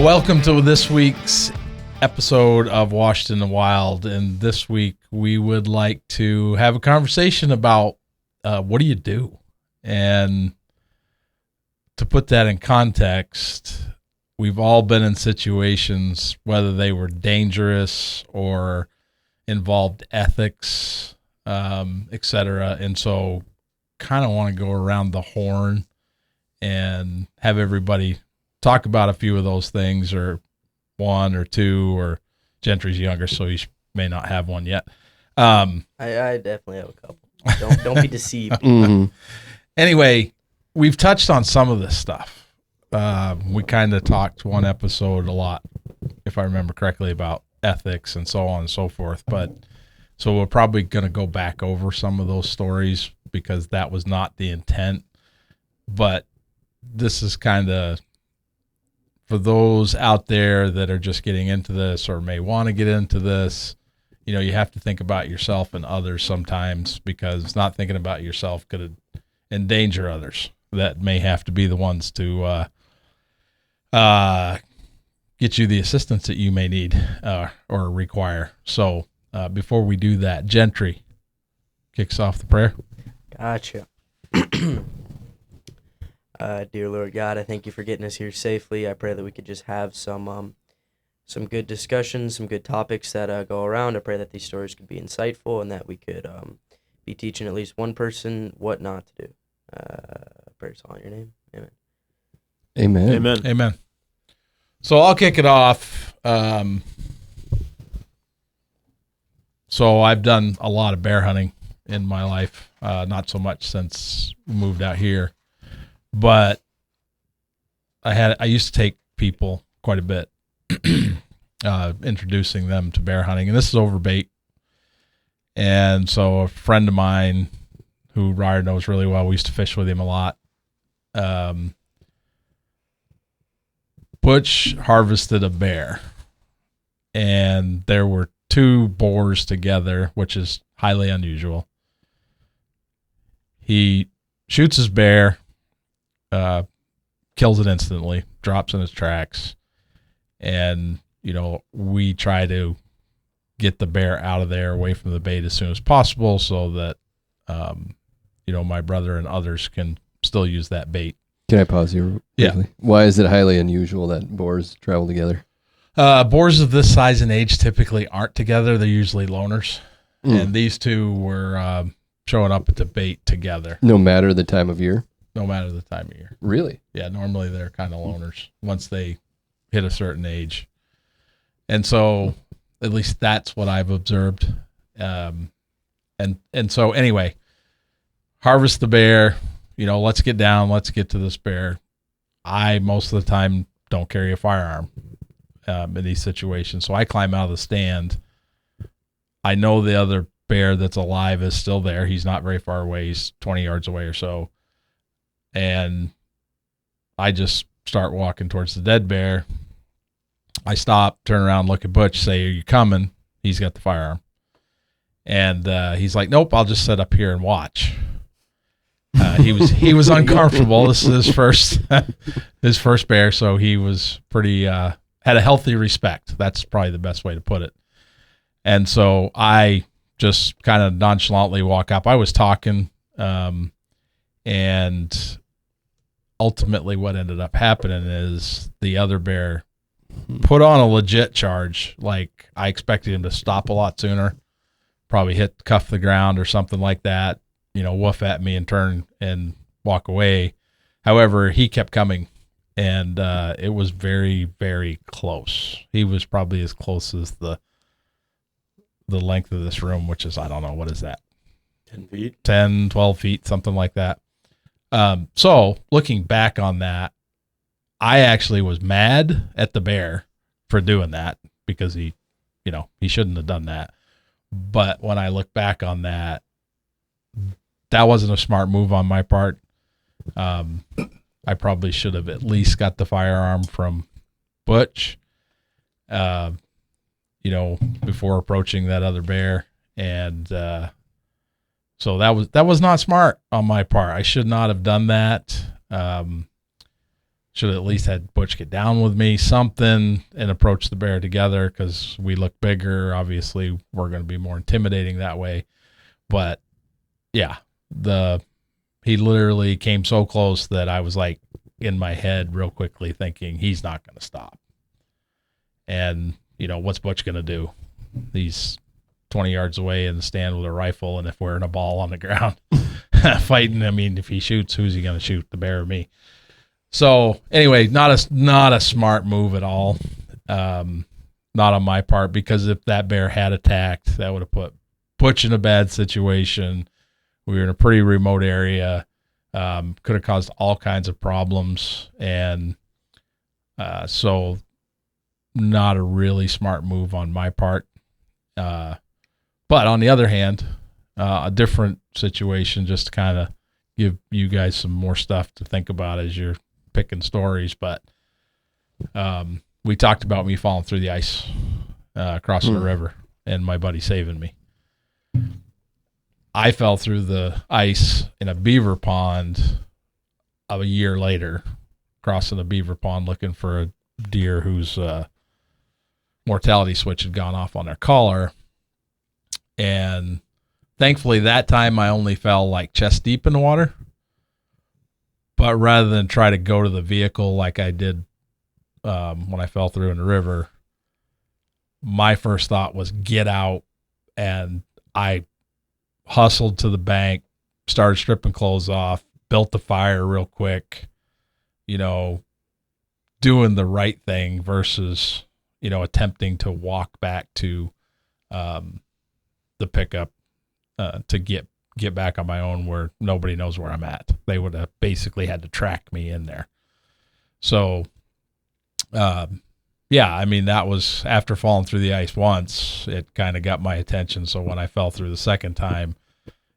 Welcome to this week's episode of Washed in the Wild. And this week we would like to have a conversation about what do you do? And to put that in context, we've all been in situations, whether they were dangerous or involved ethics, etc. And so kind of want to go around the horn and have everybody talk about a few of those things, or one or two, or Gentry's younger, so he may not have one yet. I definitely have a couple. Don't be deceived. Mm-hmm. Anyway, we've touched on some of this stuff. We kind of talked one episode a lot, if I remember correctly, about ethics and so on and so forth. But so we're probably going to go back over some of those stories because that was not the intent. But this is kind of for those out there that are just getting into this or may want to get into this. You know, you have to think about yourself and others sometimes, because not thinking about yourself could endanger others that may have to be the ones to get you the assistance that you may need or require. So before we do that, Gentry kicks off the prayer. Gotcha. Dear Lord God, I thank you for getting us here safely. I pray that we could just have some good discussions, some good topics that go around. I pray that these stories could be insightful and that we could be teaching at least one person what not to do. Pray it's all in your name. Amen. Amen. Amen. Amen. So I'll kick it off. So I've done a lot of bear hunting in my life, not so much since we moved out here. But I used to take people quite a bit, introducing them to bear hunting, and this is over bait. And so a friend of mine who Ryder knows really well, we used to fish with him a lot. Butch harvested a bear, and there were two boars together, which is highly unusual. He shoots his bear, kills it instantly, drops in his tracks, and we try to get the bear out of there, away from the bait as soon as possible, so that my brother and others can still use that bait. Can I pause you briefly? Yeah. Why is it highly unusual that boars travel together? Boars of this size and age typically aren't together. They're usually loners, and these two were showing up at the bait together. No matter the time of year? No matter the time of year. Really? Yeah, normally they're kind of loners once they hit a certain age. And so at least that's what I've observed. And so anyway, harvest the bear, let's get down, let's get to this bear. I, most of the time, don't carry a firearm in these situations. So I climb out of the stand. I know the other bear that's alive is still there. He's not very far away. He's 20 yards away or so. And I just start walking towards the dead bear. I stop, turn around, look at Butch, say, "Are you coming?" He's got the firearm. And he's like, "Nope, I'll just sit up here and watch." He was uncomfortable. This is his first bear, so he was pretty had a healthy respect. That's probably the best way to put it. And so I just kind of nonchalantly walk up. I was talking, and ultimately what ended up happening is the other bear put on a legit charge. Like, I expected him to stop a lot sooner, probably cuff the ground or something like that, woof at me and turn and walk away. However, he kept coming, and it was very, very close. He was probably as close as the length of this room, which is, I don't know, what is that? 10 feet? 10, 12 feet, something like that. So looking back on that, I actually was mad at the bear for doing that, because he shouldn't have done that. But when I look back on that, that wasn't a smart move on my part. I probably should have at least got the firearm from Butch, before approaching that other bear. And, so that was not smart on my part. I should not have done that. should have at least had Butch get down with me, something, and approach the bear together because we look bigger. Obviously, we're going to be more intimidating that way. But yeah, he literally came so close that I was like in my head real quickly thinking he's not going to stop. And, what's Butch going to do? He's 20 yards away in the stand with a rifle, and if we're in a ball on the ground fighting, I mean, if he shoots, who's he going to shoot, the bear or me? So anyway, not a smart move at all. Not on my part, because if that bear had attacked, that would have put Butch in a bad situation. We were in a pretty remote area. Could have caused all kinds of problems. And so not a really smart move on my part. But on the other hand, a different situation, just to kind of give you guys some more stuff to think about as you're picking stories. But we talked about me falling through the ice crossing the river and my buddy saving me. I fell through the ice in a beaver pond a year later, crossing a beaver pond looking for a deer whose mortality switch had gone off on their collar. And thankfully that time I only fell like chest deep in the water. But rather than try to go to the vehicle like I did when I fell through in the river, my first thought was get out, and I hustled to the bank, started stripping clothes off, built the fire real quick, doing the right thing versus, attempting to walk back to the pickup to get back on my own where nobody knows where I'm at. They would have basically had to track me in there. So, that was after falling through the ice once, it kind of got my attention. So when I fell through the second time,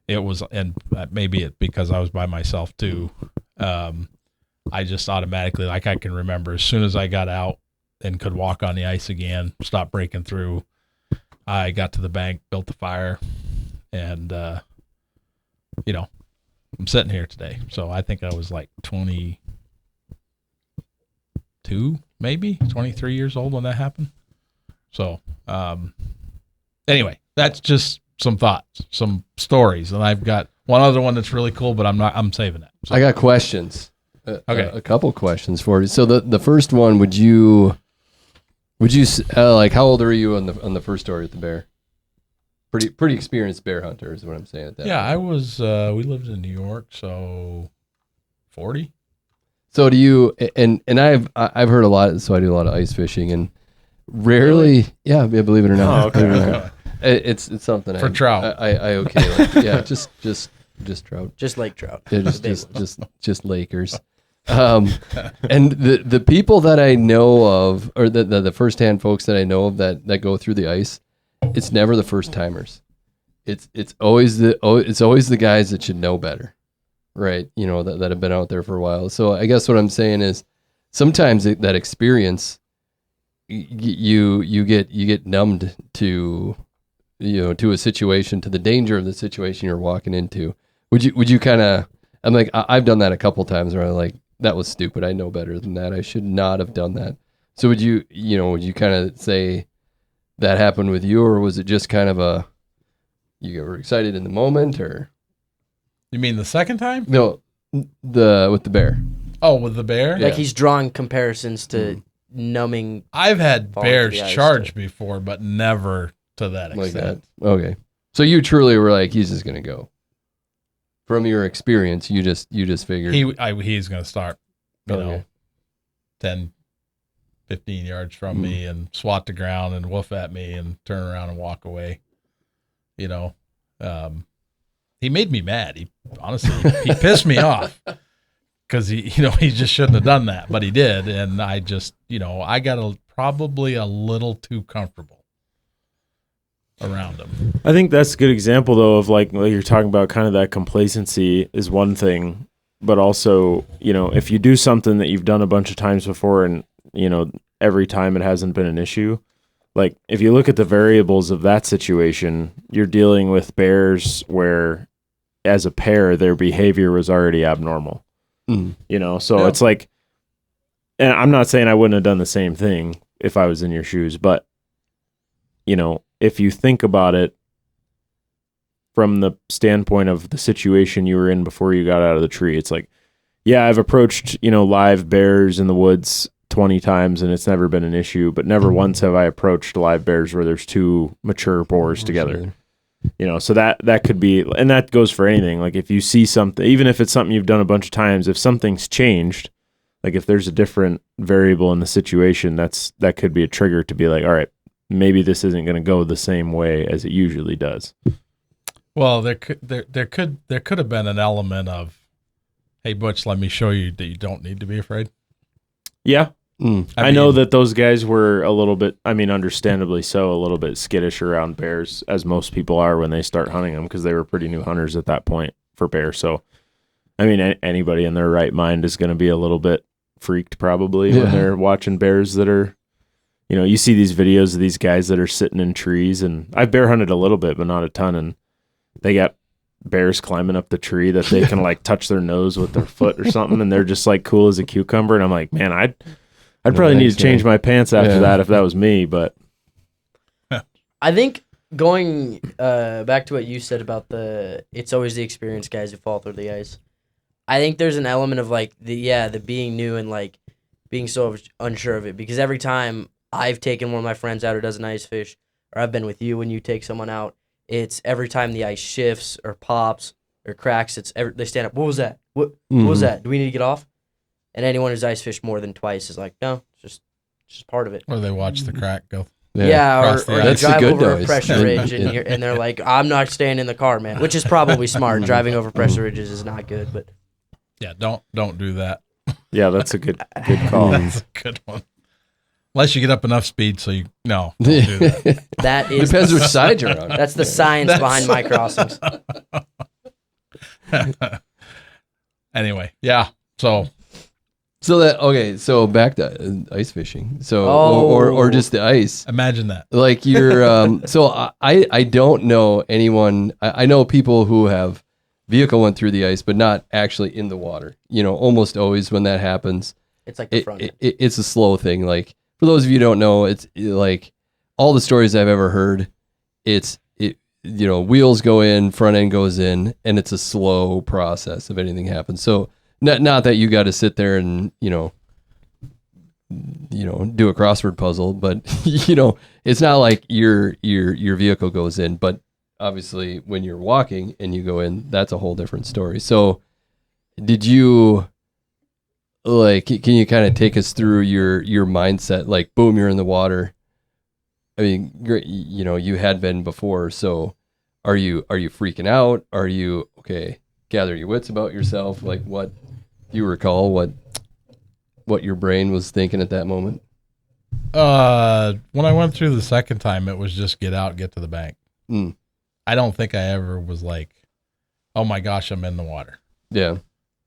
it was, and maybe it because I was by myself too. I just automatically, like I can remember as soon as I got out and could walk on the ice again, stop breaking through, I got to the bank, built the fire, and, I'm sitting here today. So I think I was like 22, maybe 23 years old when that happened. So, anyway, that's just some thoughts, some stories. And I've got one other one that's really cool, but I'm saving it. So. I got questions. Okay. A couple questions for you. So the first one, would you like, how old are you on the first story with the bear? Pretty experienced bear hunter is what I'm saying at that point. I was, we lived in New York, so 40. So do you, and I've heard a lot, so I do a lot of ice fishing, and rarely, yeah, believe it or not. Oh, okay. It's something for trout. I okay, like, yeah, just trout. Just lake trout. Yeah, just Lakers. And the people that I know of, or the firsthand folks that I know of that go through the ice, it's never the first timers. It's always the guys that should know better, right? That have been out there for a while. So I guess what I'm saying is sometimes that experience, you get numbed to, to a situation, to the danger of the situation you're walking into. Would you kind of? I'm like, I've done that a couple times where I'm like, that was stupid. I know better than that. I should not have done that. So would you kind of say that happened with you, or was it just kind of you were excited in the moment, or? You mean the second time? No, with the bear. Oh, with the bear? Like he's drawing comparisons to numbing. I've had falling bears to the ice charged before, but never to that Like extent. that. Okay. So you truly were like, he's just gonna go. From your experience, you just figured He's going to start, 10, 15 yards from me and swat the ground and woof at me and turn around and walk away. He made me mad. He pissed me off because he just shouldn't have done that, but he did. And I just, I got probably a little too comfortable around him. I think that's a good example, though, of like you're talking about, kind of that complacency is one thing, but also, if you do something that you've done a bunch of times before and, every time it hasn't been an issue, like if you look at the variables of that situation, you're dealing with bears where as a pair, their behavior was already abnormal, so it's like, and I'm not saying I wouldn't have done the same thing if I was in your shoes, but you know, if you think about it from the standpoint of the situation you were in before you got out of the tree, it's like, yeah, I've approached, you know, live bears in the woods 20 times and it's never been an issue, but never once have I approached live bears where there's two mature boars together. You know, so that could be, and that goes for anything. Like if you see something, even if it's something you've done a bunch of times, if something's changed, like if there's a different variable in the situation, that could be a trigger to be like, all right, maybe this isn't going to go the same way as it usually does. Well, there could have been an element of, hey, Butch, let me show you that you don't need to be afraid. Yeah. I know mean, that those guys were a little bit, I mean, understandably so, a little bit skittish around bears, as most people are when they start hunting them, because they were pretty new hunters at that point for bears. So, I mean, anybody in their right mind is going to be a little bit freaked probably when they're watching bears that are, you know, you see these videos of these guys that are sitting in trees, and I've bear hunted a little bit, but not a ton, and they got bears climbing up the tree that they can like touch their nose with their foot or something, and they're just like cool as a cucumber. And I'm like, man, I'd probably need to change my pants after that if that was me. But I think going back to what you said about it's always the experienced guys who fall through the ice. I think there's an element of like the being new and like being so unsure of it, because every time I've taken one of my friends out who doesn't ice fish, or I've been with you when you take someone out, it's every time the ice shifts or pops or cracks, they stand up. What was that? What was that? Do we need to get off? And anyone who's ice fished more than twice is like, no, it's just part of it. Or they watch the crack go. Yeah, or they That's the drive good over noise. a pressure ridge and they're like, I'm not staying in the car, man. Which is probably smart. Driving over pressure ridges is not good, but Yeah, don't do that. yeah, that's a good call. That's a good one. Unless you get up enough speed, so don't do that. that is Depends which side you're on. that's the science behind my crossings. Anyway, yeah. So So back to ice fishing. So or just the ice. imagine that. Like you're so I don't know anyone. I know people who have vehicle went through the ice, but not actually in the water. You know, almost always when that happens, It's like the front end. it's a slow thing. Like for those of you who don't know, it's like all the stories I've ever heard. Wheels go in, front end goes in, and it's a slow process if anything happens. So not that you got to sit there and do a crossword puzzle, but it's not like your vehicle goes in. But obviously, when you're walking and you go in, that's a whole different story. So, did you can you kind of take us through your mindset? Like, boom, you're in the water. I mean, great, you had been before. So, are you freaking out? Are you okay? Gather your wits about yourself. Like, what do you recall? What your brain was thinking at that moment? When I went through the second time, it was just get out, get to the bank. I don't think I ever was like, oh my gosh, I'm in the water. Yeah.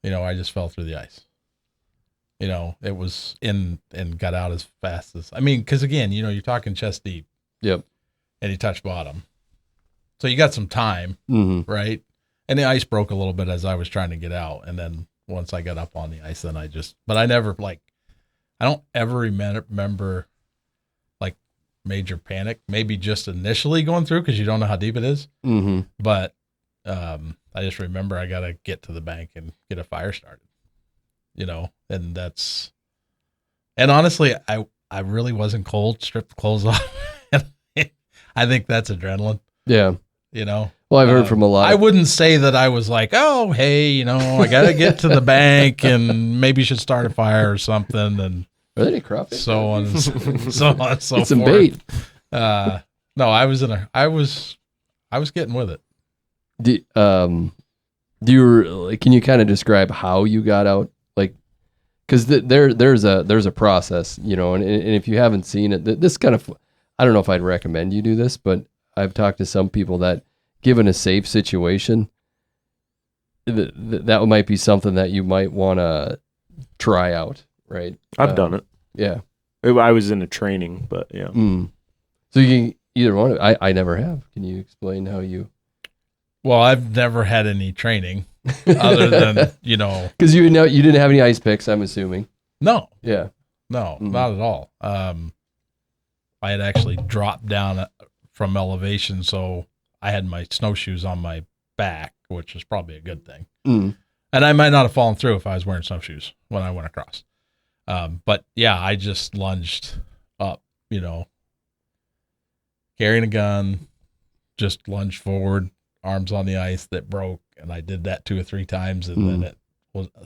I just fell through the ice. It was in and got out as fast as, because again, you're talking chest deep. Yep. And you touch bottom. So you got some time, right? And the ice broke a little bit as I was trying to get out. And then once I got up on the ice, then but I never I don't ever remember like major panic, maybe just initially going through because you don't know how deep it is. But I just remember I got to get to the bank and get a fire started, and honestly, I really wasn't cold, stripped the clothes off. I think that's adrenaline. Yeah. Well, I've heard from a lot. I wouldn't say that I was like, oh, hey, I got to get to the bank and maybe should start a fire or something. And are there any crawfish? So on and so Get some forth. bait. No, I was getting with it. Can you kind of describe how you got out? Like, because there's a process, and if you haven't seen it, this kind of, I don't know if I'd recommend you do this, but I've talked to some people that, given a safe situation, that might be something that you might want to try out, right? I've done it. Yeah. I was in a training, but yeah. So you can either one. I never have. Can you explain how you? Well, I've never had any training other than, because you didn't have any ice picks, I'm assuming. No. Yeah. No, Mhm. not at all. I had actually dropped down from elevation, so I had my snowshoes on my back, which is probably a good thing. Mm. And I might not have fallen through if I was wearing snowshoes when I went across. But yeah, I just lunged up, carrying a gun, just lunged forward, arms on the ice that broke. And I did that 2 or 3 times, and then it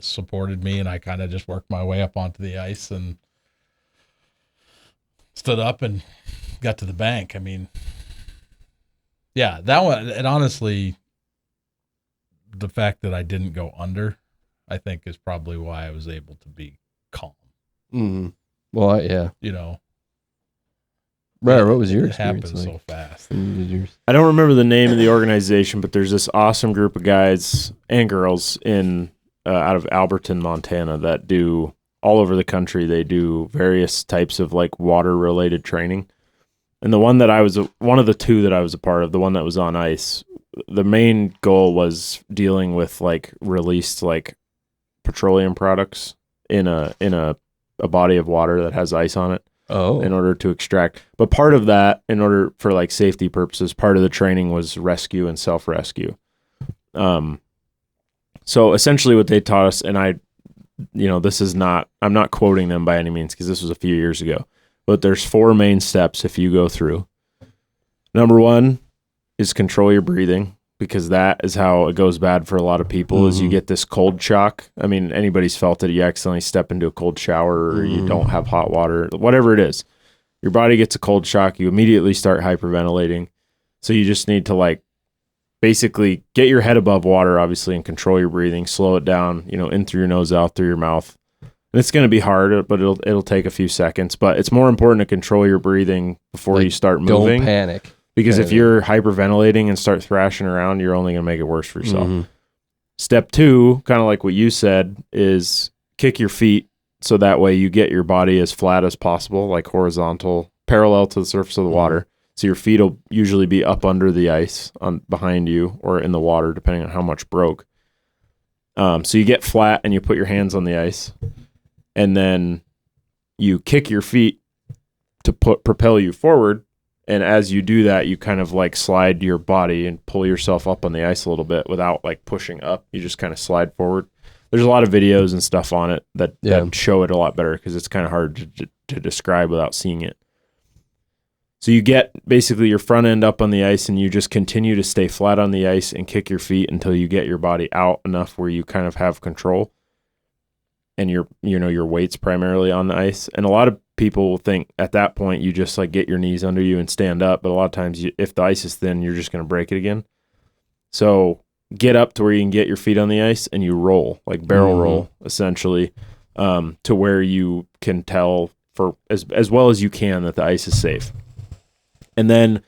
supported me, and I kind of just worked my way up onto the ice and stood up and got to the bank. I mean, yeah, that one, and honestly, the fact that I didn't go under, I think, is probably why I was able to be calm. Mm. Well, yeah. Right. What was your It experience happened like? so fast. I don't remember the name of the organization, but there's this awesome group of guys and girls in out of Alberton, Montana, that do all over the country. They do various types of like water related training. And the one that one of the 2 that I was a part of, the one that was on ice, the main goal was dealing with like released like petroleum products in a body of water that has ice on it. Oh. In order to extract. But part of that, in order for like safety purposes, part of the training was rescue and self-rescue. So essentially what they taught us, and I'm not quoting them by any means because this was a few years ago, but there's 4 main steps if you go through. Number 1 is control your breathing, because that is how it goes bad for a lot of people, is you get this cold shock. I mean, anybody's felt it. You accidentally step into a cold shower, or you don't have hot water, whatever it is. Your body gets a cold shock. You immediately start hyperventilating. So you just need to like basically get your head above water, obviously, and control your breathing, slow it down, in through your nose, out through your mouth. And it's going to be hard, but it'll take a few seconds. But it's more important to control your breathing before you start moving. Don't panic. Because if you're hyperventilating and start thrashing around, you're only going to make it worse for yourself. Step 2, kind of like what you said, is kick your feet so that way you get your body as flat as possible, like horizontal, parallel to the surface of the water. So your feet will usually be up under the ice behind you or in the water, depending on how much broke. So you get flat and you put your hands on the ice, and then you kick your feet to propel you forward. And as you do that, you kind of like slide your body and pull yourself up on the ice a little bit without like pushing up. You just kind of slide forward. There's a lot of videos and stuff on it that show it a lot better, because it's kind of hard to describe without seeing it. So you get basically your front end up on the ice, and you just continue to stay flat on the ice and kick your feet until you get your body out enough where you kind of have control, and your weight's primarily on the ice. And a lot of people will think at that point you just like get your knees under you and stand up, but a lot of times if the ice is thin, you're just going to break it again. So get up to where you can get your feet on the ice, and you roll, like barrel roll, essentially, to where you can tell for as well as you can that the ice is safe. And then,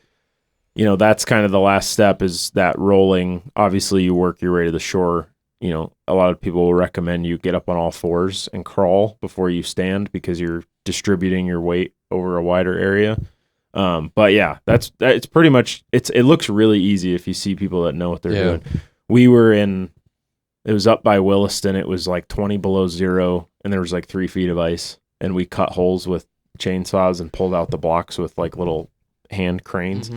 that's kind of the last step, is that rolling. Obviously, you work your way to the shore. A lot of people will recommend you get up on all 4s and crawl before you stand, because you're distributing your weight over a wider area. But yeah, it's pretty much, it looks really easy if you see people that know what they're doing. It was up by Williston. It was like 20 below zero, and there was like 3 feet of ice, and we cut holes with chainsaws and pulled out the blocks with like little hand cranes.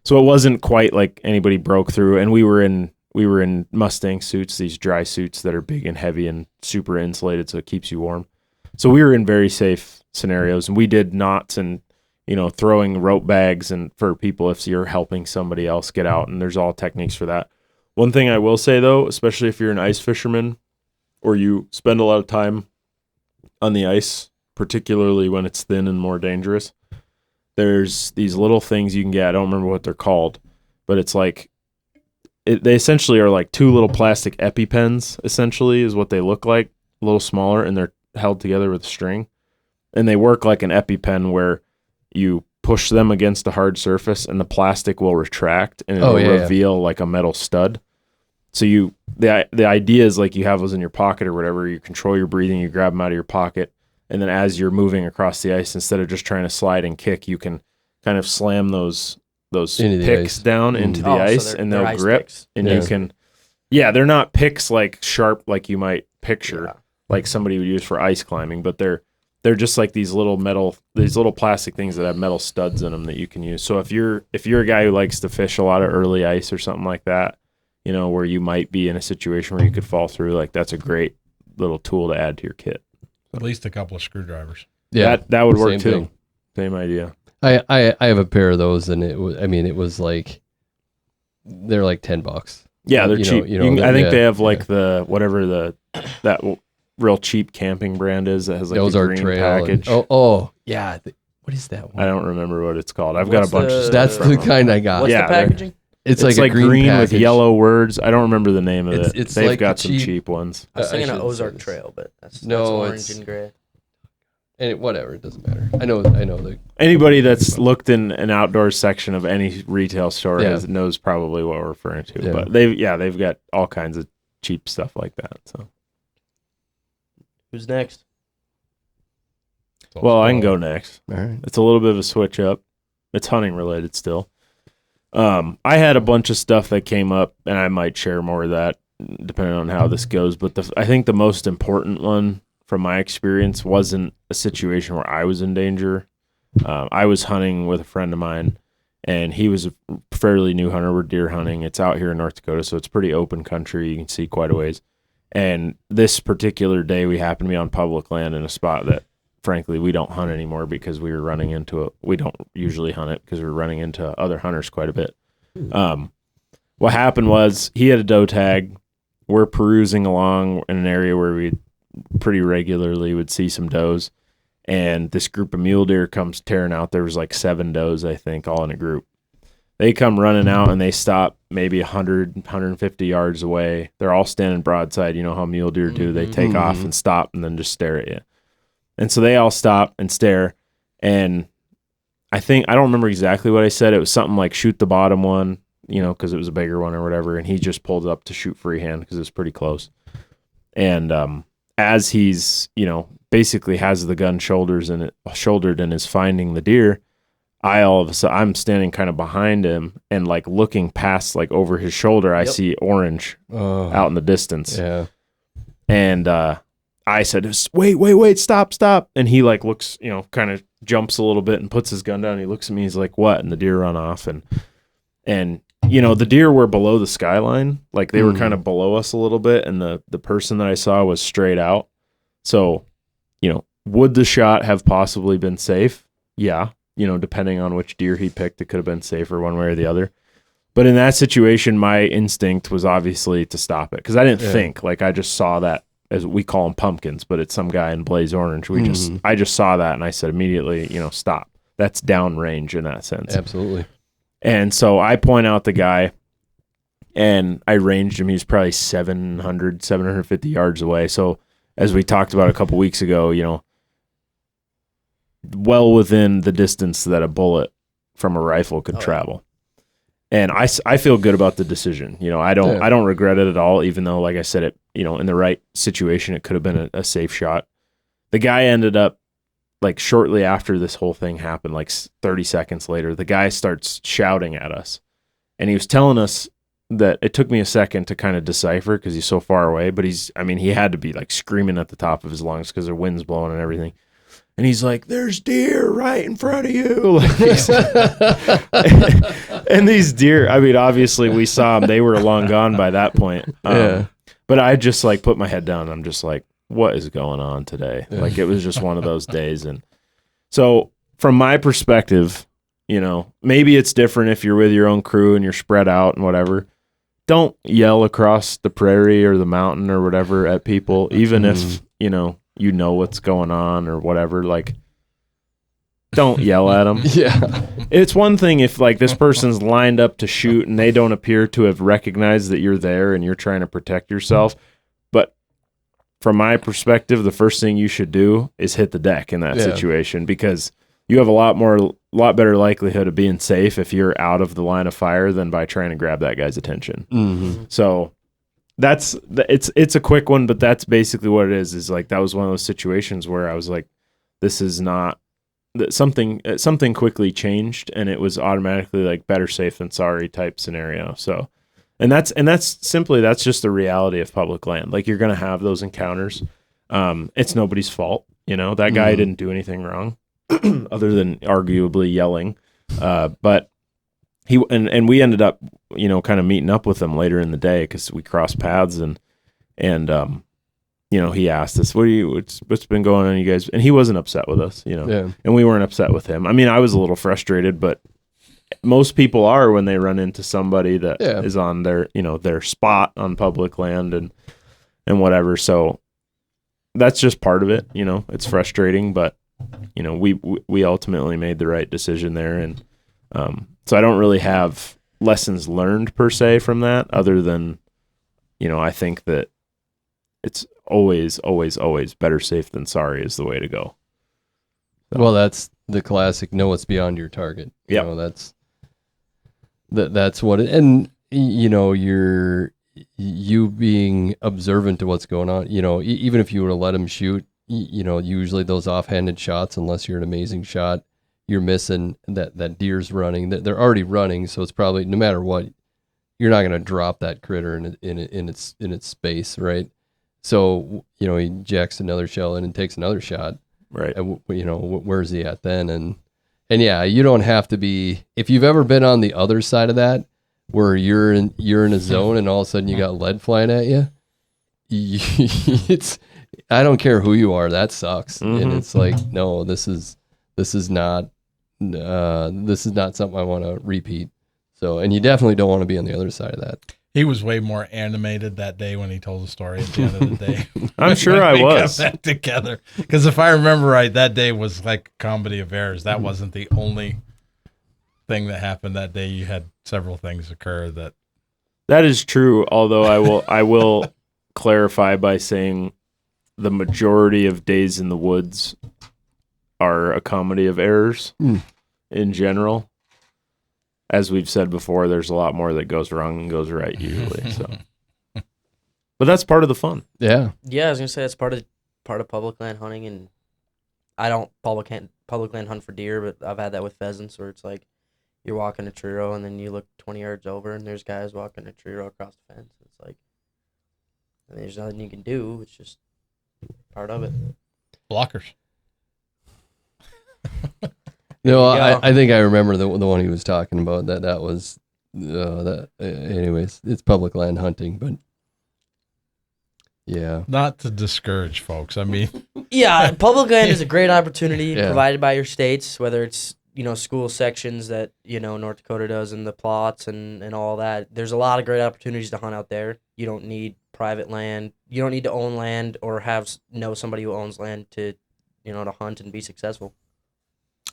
So it wasn't quite like anybody broke through, and we were in Mustang suits, these dry suits that are big and heavy and super insulated, so it keeps you warm. So we were in very safe scenarios, and we did knots and throwing rope bags and for people if you're helping somebody else get out, and there's all techniques for that. One thing I will say though, especially if you're an ice fisherman or you spend a lot of time on the ice, particularly when it's thin and more dangerous, there's these little things you can get. I don't remember what they're called, but it's like they essentially are like 2 little plastic EpiPens, essentially, is what they look like, a little smaller, and they're held together with a string. And they work like an EpiPen, where you push them against a hard surface and the plastic will retract and it'll reveal like a metal stud. So the idea is like you have those in your pocket or whatever, you control your breathing, you grab them out of your pocket, and then as you're moving across the ice, instead of just trying to slide and kick, you can kind of slam those picks down into the ice, and they'll grip picks. And you can, they're not picks like sharp like you might picture, like somebody would use for ice climbing, but they're they're just like these little plastic things that have metal studs in them that you can use. So if you're a guy who likes to fish a lot of early ice or something like that, you know, where you might be in a situation where you could fall through, like that's a great little tool to add to your kit. At least a couple of screwdrivers. Yeah, that would work same too. thing. Same idea. I have a pair of those, and it was like they're like $10. Yeah, they're cheap. I think they have like yeah. that real cheap camping brand is that has like Those the are green trail. package. Yeah. What is that one? I don't remember what it's called. I've got a bunch of stuff. That's from the them. kind I got. What's Yeah, the packaging? It's like a green with package. yellow words. I don't remember the name of it. It's They've like got the some cheap ones. I was thinking of should Ozark say this. Trail, but that's No, orange it's- and gray. And whatever, it doesn't matter. I know the Anybody that's looked in an outdoor section of any retail store Yeah. knows probably what we're referring to. Yeah. But they've got all kinds of cheap stuff like that. So Who's next? well, I can go next. all right. It's a little bit of a switch up. It's hunting related still. I had a bunch of stuff that came up, and I might share more of that depending on how this goes. But I think the most important one from my experience wasn't a situation where I was in danger. I was hunting with a friend of mine, and he was a fairly new hunter. We're deer hunting. It's out here in North Dakota, so it's pretty open country. You can see quite a ways. And this particular day, we happened to be on public land in a spot that, frankly, we don't hunt anymore because we were running into it. We don't usually hunt it because we were running into other hunters quite a bit. What happened was he had a doe tag. We're perusing along in an area where we pretty regularly would see some does, and this group of mule deer comes tearing out. There was like 7 does, I think, all in a group. They come running out and they stop maybe 100, 150 yards away. They're all standing broadside. You know how mule deer do. They take off and stop and then just stare at you. And so they all stop and stare. And I don't remember exactly what I said. It was something like shoot the bottom one, you know, because it was a bigger one or whatever. And he just pulled up to shoot freehand because it was pretty close. And as he's, you know, basically has the gun shouldered and is finding the deer, I'm standing kind of behind him and like looking past, like over his shoulder. I see orange out in the distance. Yeah. And I said, wait, stop. And he like looks, you know, kind of jumps a little bit and puts his gun down. He looks at me. He's like, what? And the deer run off. And you know, the deer were below the skyline. Like they were kind of below us a little bit. And the person that I saw was straight out. So, you know, would the shot have possibly been safe? Yeah. You know, depending on which deer he picked, it could have been safer one way or the other. But in that situation, my instinct was obviously to stop it because I didn't think. Like I just saw that, as we call them pumpkins, but it's some guy in blaze orange. I just saw that and I said immediately, you know, stop. That's downrange in that sense. Absolutely. And so I point out the guy and I ranged him. He was probably 750 yards away. So as we talked about a couple weeks ago, you know, well within the distance that a bullet from a rifle could travel. And I feel good about the decision. You know, I don't regret it at all, even though, like I said, it, you know, in the right situation, it could have been a safe shot. The guy ended up, like shortly after this whole thing happened, like 30 seconds later, the guy starts shouting at us. And he was telling us that it took me a second to kind of decipher because he's so far away, but he had to be like screaming at the top of his lungs because the wind's blowing and everything. And he's like, there's deer right in front of you. And these deer, I mean, obviously we saw them. They were long gone by that point. But I just like put my head down. And I'm just like, what is going on today? Like it was just one of those days. And so from my perspective, you know, maybe it's different if you're with your own crew and you're spread out and whatever. Don't yell across the prairie or the mountain or whatever at people, even if, you know what's going on or whatever. Like, don't yell at them. Yeah. It's one thing if like this person's lined up to shoot and they don't appear to have recognized that you're there and you're trying to protect yourself. But from my perspective, the first thing you should do is hit the deck in that situation because you have a lot better likelihood of being safe if you're out of the line of fire than by trying to grab that guy's attention. Mm-hmm. So it's a quick one, but that's basically what it is like that was one of those situations where I was like, this is not something quickly changed and it was automatically like better safe than sorry type scenario. So, and that's just the reality of public land. Like you're going to have those encounters. It's nobody's fault. You know, that guy didn't do anything wrong other than arguably yelling. But we ended up, you know, kind of meeting up with him later in the day because we crossed paths and you know, he asked us, what's been going on, you guys? And he wasn't upset with us, you know, and we weren't upset with him. I mean, I was a little frustrated, but most people are when they run into somebody that is on their, you know, their spot on public land and whatever. So that's just part of it. You know, it's frustrating, but you know, we ultimately made the right decision there. And so I don't really have lessons learned per se from that other than, you know, I think that it's always better safe than sorry is the way to go. So. Well, that's the classic, know what's beyond your target. You know, that's what it, and you know, you being observant to what's going on, you know, even if you were to let him shoot, you know, usually those offhanded shots, unless you're an amazing shot, you're missing that deer's running, that they're already running. So it's probably, no matter what, you're not going to drop that critter in its space. Right. So, you know, he jacks another shell in and takes another shot. Right. And, you know, where's he at then? And yeah, you don't have to be, if you've ever been on the other side of that, where you're in a zone and all of a sudden you got lead flying at you, it's, I don't care who you are, that sucks. And it's like, no, this is not something I want to repeat. So, and you definitely don't want to be on the other side of that. He was way more animated that day when he told the story at the end of the day. I'm sure I was. Got back together. Because if I remember right, that day was like a comedy of errors. That wasn't the only thing that happened that day. You had several things occur that is true. Although I will clarify by saying the majority of days in the woods are a comedy of errors in general. As we've said before, there's a lot more that goes wrong and goes right usually. So, but that's part of the fun. Yeah, I was gonna say that's part of public land hunting, and I don't public land hunt for deer, but I've had that with pheasants, where it's like you're walking a tree row and then you look 20 yards over and there's guys walking a tree row across the fence. It's like, I mean, there's nothing you can do. It's just part of it. Blockers. No, I think I remember the one he was talking about. That was anyways, it's public land hunting, but yeah, not to discourage folks. I mean, yeah, public land is a great opportunity provided by your states, whether it's, you know, school sections that, you know, North Dakota does and the plots and all that. There's a lot of great opportunities to hunt out there. You don't need private land. You don't need to own land or know somebody who owns land to, you know, to hunt and be successful.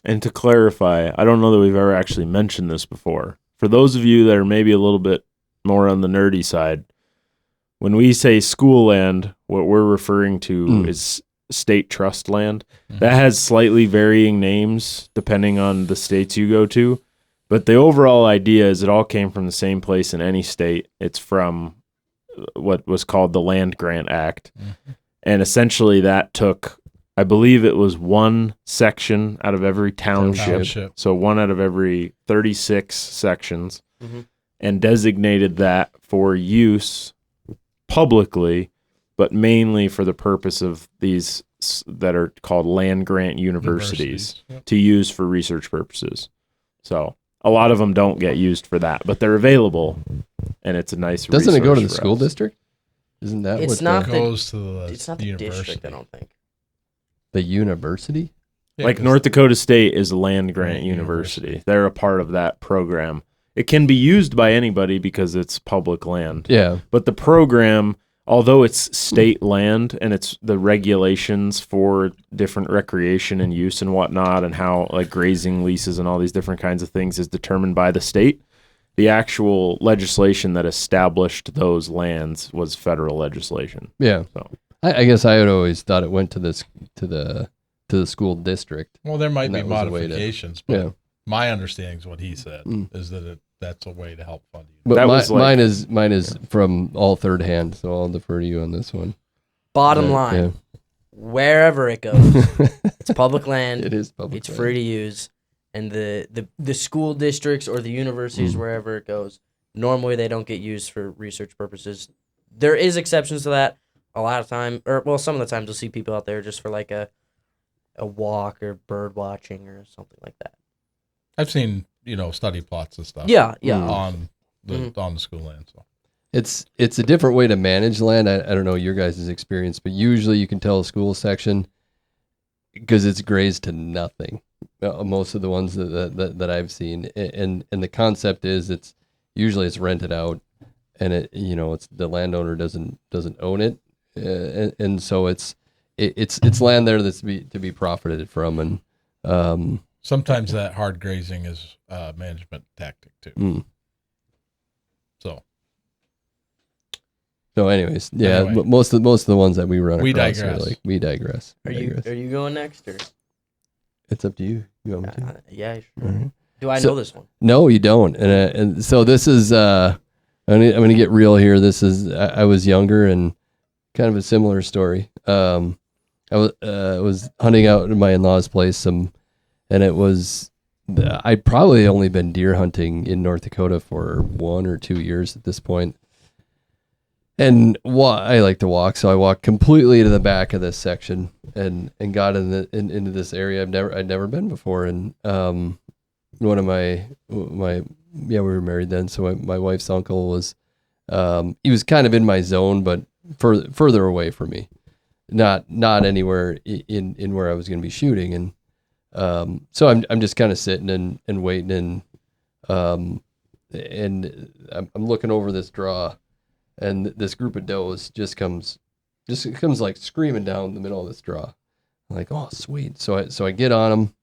And to clarify, I don't know that we've ever actually mentioned this before. For those of you that are maybe a little bit more on the nerdy side, when we say school land, what we're referring to is state trust land. That has slightly varying names depending on the states you go to. But the overall idea is it all came from the same place in any state. It's from what was called the Land Grant Act. And essentially that took, I believe it was one section out of every township. So one out of every 36 sections, and designated that for use publicly, but mainly for the purpose of these that are called land grant universities. To use for research purposes. So a lot of them don't get used for that, but they're available, and it's a nice resource. Doesn't it go to the school district? Isn't that it's what not goes to the it's not the university. district, I don't think. The university? Yeah, like North Dakota State is a land grant university. They're a part of that program. It can be used by anybody because it's public land. Yeah. But the program, although it's state land and it's the regulations for different recreation and use and whatnot, and how like grazing leases and all these different kinds of things is determined by the state, the actual legislation that established those lands was federal legislation. Yeah. So I guess I had always thought it went to the school district. Well, there might And be that was a way to- modifications, but Yeah. my understanding is what he said is that that's a way to help fund you. But That was like- mine is from all third hand, so I'll defer to you on this one. Bottom line, wherever it goes, it's public land. It is public. It's land. free to use, and the school districts or the universities, wherever it goes, normally they don't get used for research purposes. There is exceptions to that. A lot of time, some of the times you'll see people out there just for like a a walk or bird watching or something like that. I've seen, study plots and stuff. Yeah. On the Mhm. on the school land. So It's a different way to manage land. I don't know your guys' experience, but usually you can tell a school section because it's grazed to nothing. Most of the ones that I've seen, and the concept is it's rented out, and it's the landowner doesn't own it, and so it's land there that's to be profited from, and sometimes that hard grazing is a management tactic too. So anyways, yeah, Anyway. most of the ones that we run We across digress. are like we digress. Are you going next or? It's up to you. You want me to? Yeah, sure. All right. Do I So- know this one? No, you don't. And so this is I'm gonna get real here. This is I was younger and kind of a similar story. I was hunting out at my in-laws' place, and it was I'd probably only been deer hunting in North Dakota for 1 or 2 years at this point. And I like to walk, so I walked completely to the back of this section and got into this area I'd never been before. And one of my we were married then, so my wife's uncle was he was kind of in my zone, but further away from me, not anywhere in where I was going to be shooting. And so I'm just kind of sitting and waiting, and I'm looking over this draw. And this group of does just comes like screaming down the middle of this draw. I'm like, oh, sweet. So I get on them,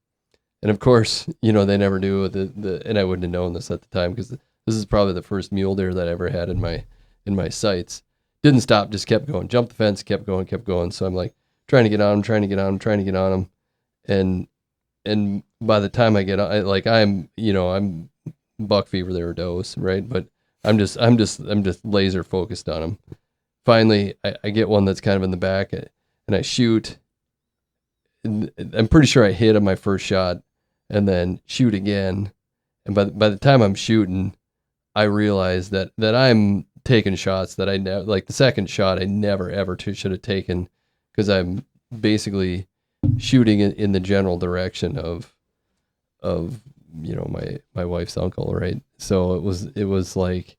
and of course, they never do and I wouldn't have known this at the time because this is probably the first mule deer that I ever had in my sights. Didn't stop, just kept going. Jumped the fence, kept going. So I'm like trying to get on them, and by the time I get on, I'm buck fever there, does, right? But I'm just laser focused on them. Finally, I get one that's kind of in the back, and I shoot. And I'm pretty sure I hit on my first shot, and then shoot again. And by the time I'm shooting, I realize that I'm taking shots that I never, like the second shot I never ever should have taken, because I'm basically shooting in the general direction of my wife's uncle, right? So it was like,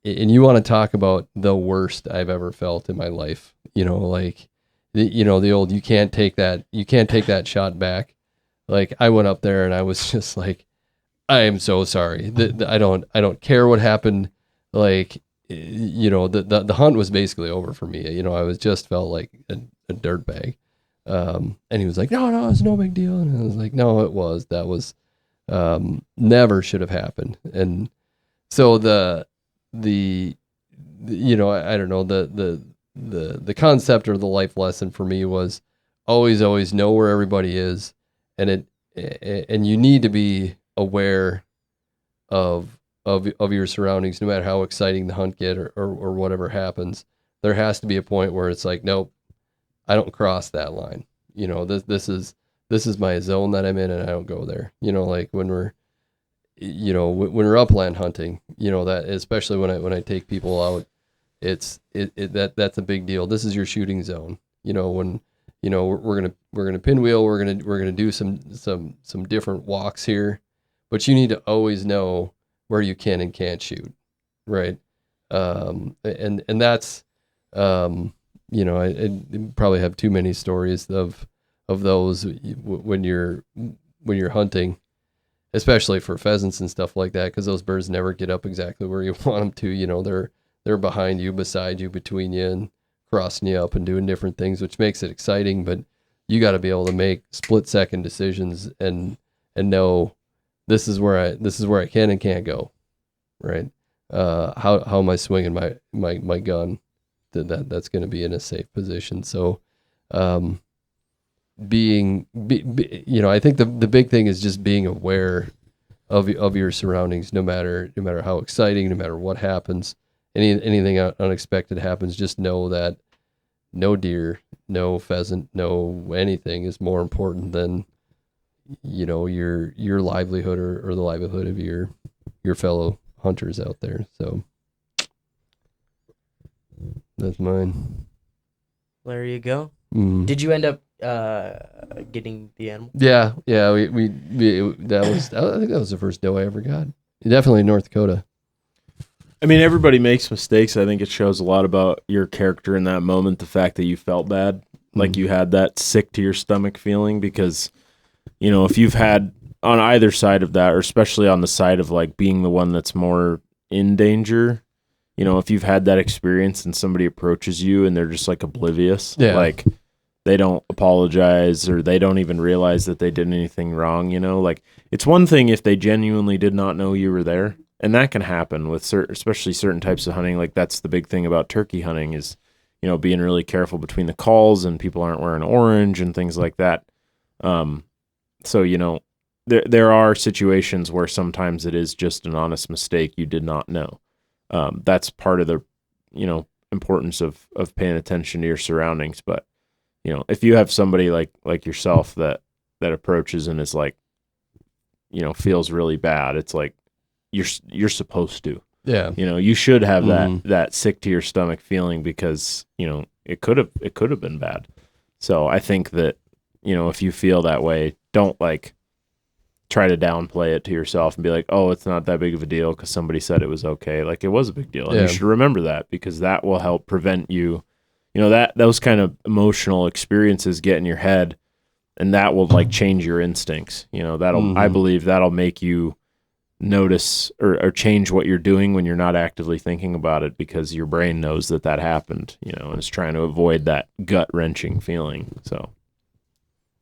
and you want to talk about the worst I've ever felt in my life, like the old you can't take that shot back. Like I went up there and I was just like, I am so sorry. I don't care what happened. Like the hunt was basically over for me. I was just felt like a dirtbag. And he was like, no, it's no big deal. And I was like, no, it was. That was never should have happened. And so I don't know, the concept or the life lesson for me was always know where everybody is, and you need to be aware of your surroundings, no matter how exciting the hunt get or whatever happens. There has to be a point where it's like, nope, I don't cross that line. This is my zone that I'm in, and I don't go there. Like when we're upland hunting, that especially when I take people out, that's a big deal. This is your shooting zone. When we're gonna pinwheel, we're gonna do some different walks here, but you need to always know where you can and can't shoot, right? And that's I probably have too many stories of those when you're hunting, especially for pheasants and stuff like that, because those birds never get up exactly where you want them to. They're behind you, beside you, between you, and crossing you up and doing different things, which makes it exciting. But you got to be able to make split-second decisions and know this is where I can and can't go, right? How am I swinging my gun? That's going to be in a safe position. So, I think the big thing is just being aware of your surroundings, no matter how exciting, no matter what happens, anything unexpected happens. Just know that no deer, no pheasant, no anything is more important than your livelihood or the livelihood of your fellow hunters out there. So that's mine. There you go. Mm. Did you end up getting the animal? Yeah. We I think that was the first doe I ever got. Definitely North Dakota. I mean, everybody makes mistakes. I think it shows a lot about your character in that moment. The fact that you felt bad, like you had that sick to your stomach feeling, because, you know, if you've had on either side of that, or especially on the side of like being the one that's more in danger, you know, if you've had that experience and somebody approaches you and they're just like oblivious, like they don't apologize or they don't even realize that they did anything wrong, you know, like it's one thing if they genuinely did not know you were there. And that can happen with especially certain types of hunting. Like that's the big thing about turkey hunting is, you know, being really careful between the calls and people aren't wearing orange and things like that. So, you know, there are situations where sometimes it is just an honest mistake. You did not know. That's part of the, you know, importance of paying attention to your surroundings. But, you know, if you have somebody like yourself that approaches and is like, you know, feels really bad, it's like, you're supposed to. Yeah. You know, you should have that sick to your stomach feeling because, you know, it could have been bad. So I think that, you know, if you feel that way, don't like try to downplay it to yourself and be like, oh, it's not that big of a deal because somebody said it was okay. Like it was a big deal. And you should remember that because that will help prevent you, you know, that those kind of emotional experiences get in your head and that will like change your instincts. You know, I believe that'll make you notice or change what you're doing when you're not actively thinking about it because your brain knows that happened, you know, and is trying to avoid that gut-wrenching feeling. So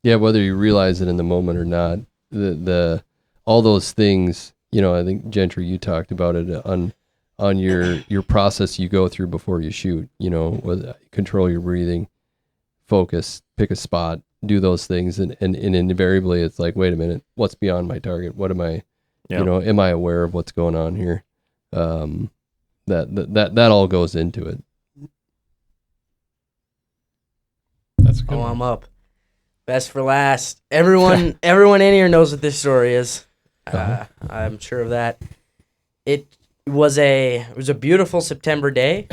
yeah, whether you realize it in the moment or not, the all those things, you know, I think Gentry, you talked about it on your process you go through before you shoot, you know, control your breathing, focus, pick a spot, do those things, and invariably it's like, wait a minute, what's beyond my target? What am I You know, am I aware of what's going on here? That all goes into it. That's a good. I'm up. Best for last. Everyone in here knows what this story is. I'm sure of that. It was a beautiful September day.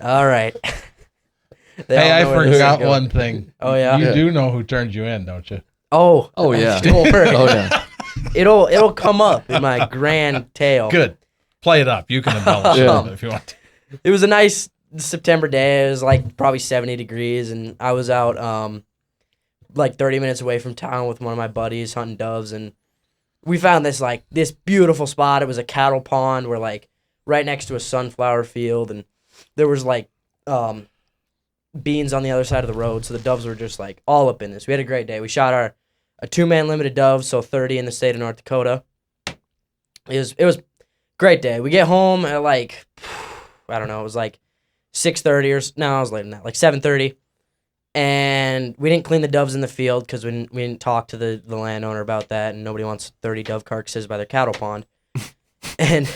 All right. Hey, I forgot one thing. Oh yeah. You do know who turned you in, don't you? Oh yeah. Don't worry. Oh yeah. It'll come up in my grand tale. Good. Play it up. You can embellish it if you want to. It was a nice September day. It was like probably 70 degrees, and I was out like 30 minutes away from town with one of my buddies hunting doves, and we found this beautiful spot. It was a cattle pond. We're like right next to a sunflower field, and there was like beans on the other side of the road, so the doves were just like all up in this. We had a great day. We shot a 2-man limited dove, so 30 in the state of North Dakota. It was a great day. We get home at like, I don't know, it was like 6:30 no, I was later than that, like 7:30. And we didn't clean the doves in the field because we didn't talk to the landowner about that, and nobody wants 30 dove carcasses by their cattle pond. And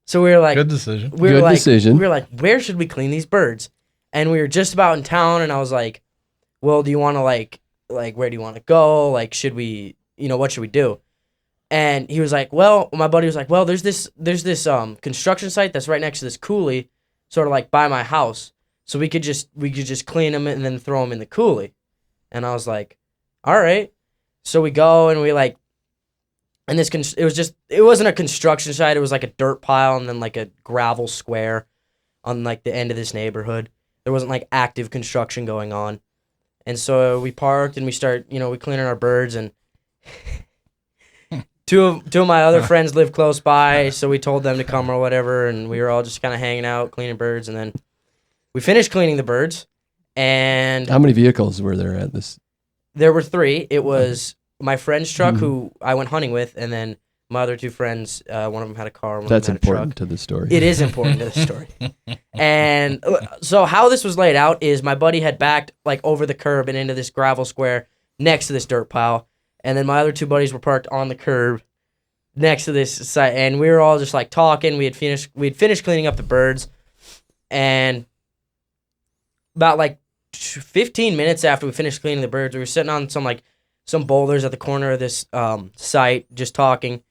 so we were like, good decision. We were like, where should we clean these birds? And we were just about in town, and I was like, well, do you want to like where do you want to go? Like, should we, you know, what should we do? And he was like, well, my buddy was like, well, there's this construction site that's right next to this coulee, sort of like by my house. So we could just clean them and then throw them in the coulee. And I was like, all right. So we go and we like, and it wasn't a construction site. It was like a dirt pile and then like a gravel square on like the end of this neighborhood. There wasn't like active construction going on. And so we parked and we we cleaning our birds, and two of my other friends live close by. So we told them to come or whatever. And we were all just kind of hanging out, cleaning birds. And then we finished cleaning the birds. And how many vehicles were there at this? There were 3. It was my friend's truck who I went hunting with, and then my other 2 friends, one of them had a car, one That's of them had a truck. important to the story. It is important to the story. And so how this was laid out is my buddy had backed like over the curb and into this gravel square next to this dirt pile, and then my other 2 buddies were parked on the curb next to this site, and we were all just like talking. We'd finished cleaning up the birds, and about like 15 minutes after we finished cleaning the birds, we were sitting on some boulders at the corner of this site just talking,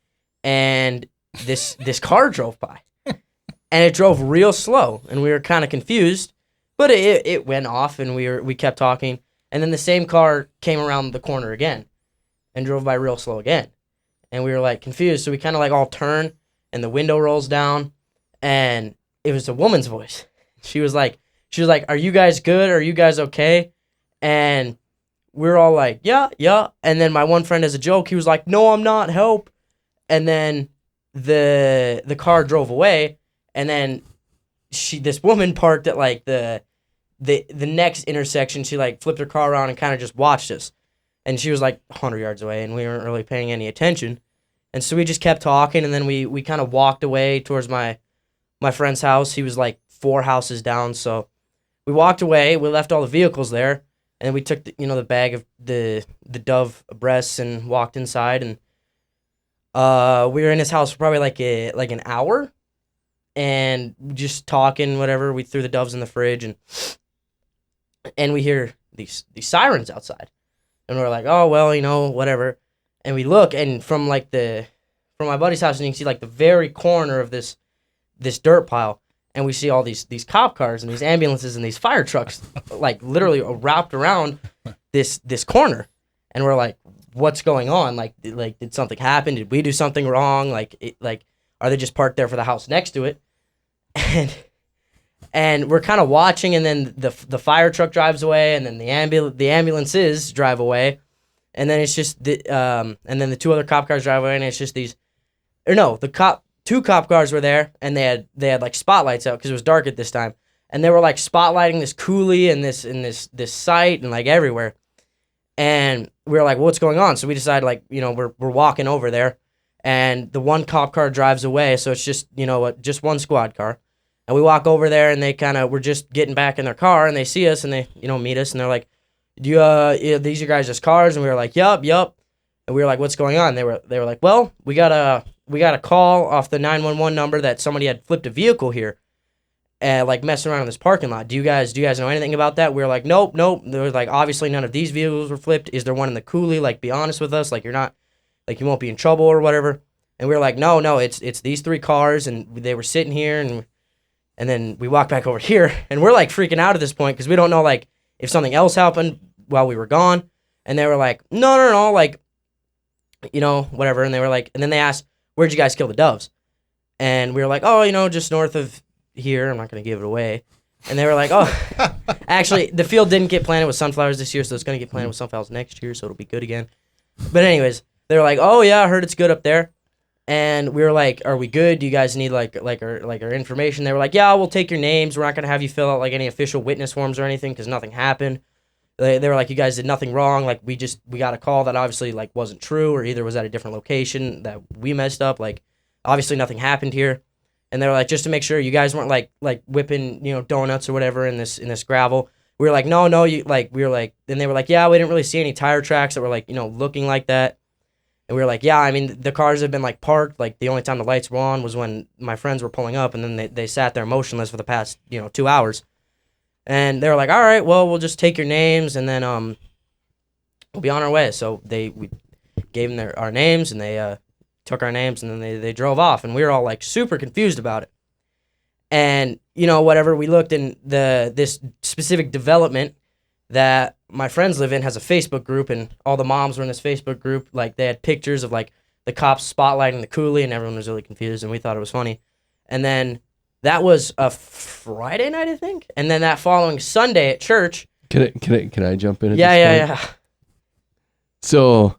and this car drove by, and it drove real slow, and we were kind of confused But it went off, and we kept talking. And then the same car came around the corner again and drove by real slow again. And we were like confused. So we kind of like all turn, and the window rolls down, and it was a woman's voice. She was like, "Are you guys good? Are you guys okay?" And we're all like, "Yeah, yeah." And then my one friend, as a joke, he was like, "No, I'm not. Help." And then the car drove away, and then this woman parked at like the next intersection. She like flipped her car around and kind of just watched us. And she was like 100 yards away, and we weren't really paying any attention. And so we just kept talking, and then we kind of walked away towards my friend's house. He was like 4 houses down, so we walked away. We left all the vehicles there, and we took the bag of the Dove breasts and walked inside. And we were in his house for probably like an hour, and just talking, whatever. We threw the Doves in the fridge, and we hear these sirens outside. And we're like, oh, well, whatever. And we look, and from my buddy's house, and you can see like the very corner of this dirt pile, and we see all these cop cars and these ambulances and these fire trucks like literally wrapped around this corner. And we're like, what's going on? Like did something happen? Did we do something wrong? Like are they just parked there for the house next to it? And we're kind of watching, and then the fire truck drives away, and then the ambulances drive away, and then it's just and then the 2 other cop cars drive away, and it's just two cop cars were there, and they had like spotlights out because it was dark at this time, and they were like spotlighting this coulee and this site and like everywhere, and we were like, well, what's going on? So we decided like we're walking over there, and the one cop car drives away, so it's just just one squad car. And we walk over there, and they we're just getting back in their car, and they see us, and they, meet us, and they're like, these are guys' cars? And we were like, yup. And we were like, what's going on? They were like, well, we got a call off the 911 number that somebody had flipped a vehicle here, like messing around in this parking lot. Do you guys know anything about that? We were like, nope. They were like, obviously none of these vehicles were flipped. Is there one in the coulee? Like, be honest with us. Like, you're not, like, you won't be in trouble or whatever. And we were like, no, it's these 3 cars, and they were sitting here, and then we walk back over here, and we're like freaking out at this point because we don't know like if something else happened while we were gone. And they were like, no, like, whatever. And they were like, and then they asked, where'd you guys kill the Doves? And we were like, oh, just north of here. I'm not going to give it away. And they were like, oh, actually, the field didn't get planted with sunflowers this year, so it's going to get planted with sunflowers next year, so it'll be good again. But anyways, they were like, oh yeah, I heard it's good up there. And we were like, are we good? Do you guys need like our information? They were like, yeah, we'll take your names. We're not going to have you fill out like any official witness forms or anything because nothing happened. They were like, you guys did nothing wrong. Like we got a call that obviously like wasn't true, or either was at a different location that we messed up. Like obviously nothing happened here. And they were like, just to make sure you guys weren't like whipping, donuts or whatever in this gravel. We were like, no, we were like, then they were like, yeah, we didn't really see any tire tracks that were like, looking like that. And we were like, yeah, I mean, the cars have been like parked. Like the only time the lights were on was when my friends were pulling up, and then they sat there motionless for the past 2 hours. And they were like, all right, well, we'll just take your names, and then we'll be on our way. So we gave them our names, and they took our names, and then they drove off, and we were all like super confused about it. And whatever, we looked in this specific development that my friends live in has a Facebook group, and all the moms were in this Facebook group. Like they had pictures of like the cops spotlighting the coulee, and everyone was really confused, and we thought it was funny. And then that was a Friday night, I think. And then that following Sunday at church. Can I jump in? Yeah. So,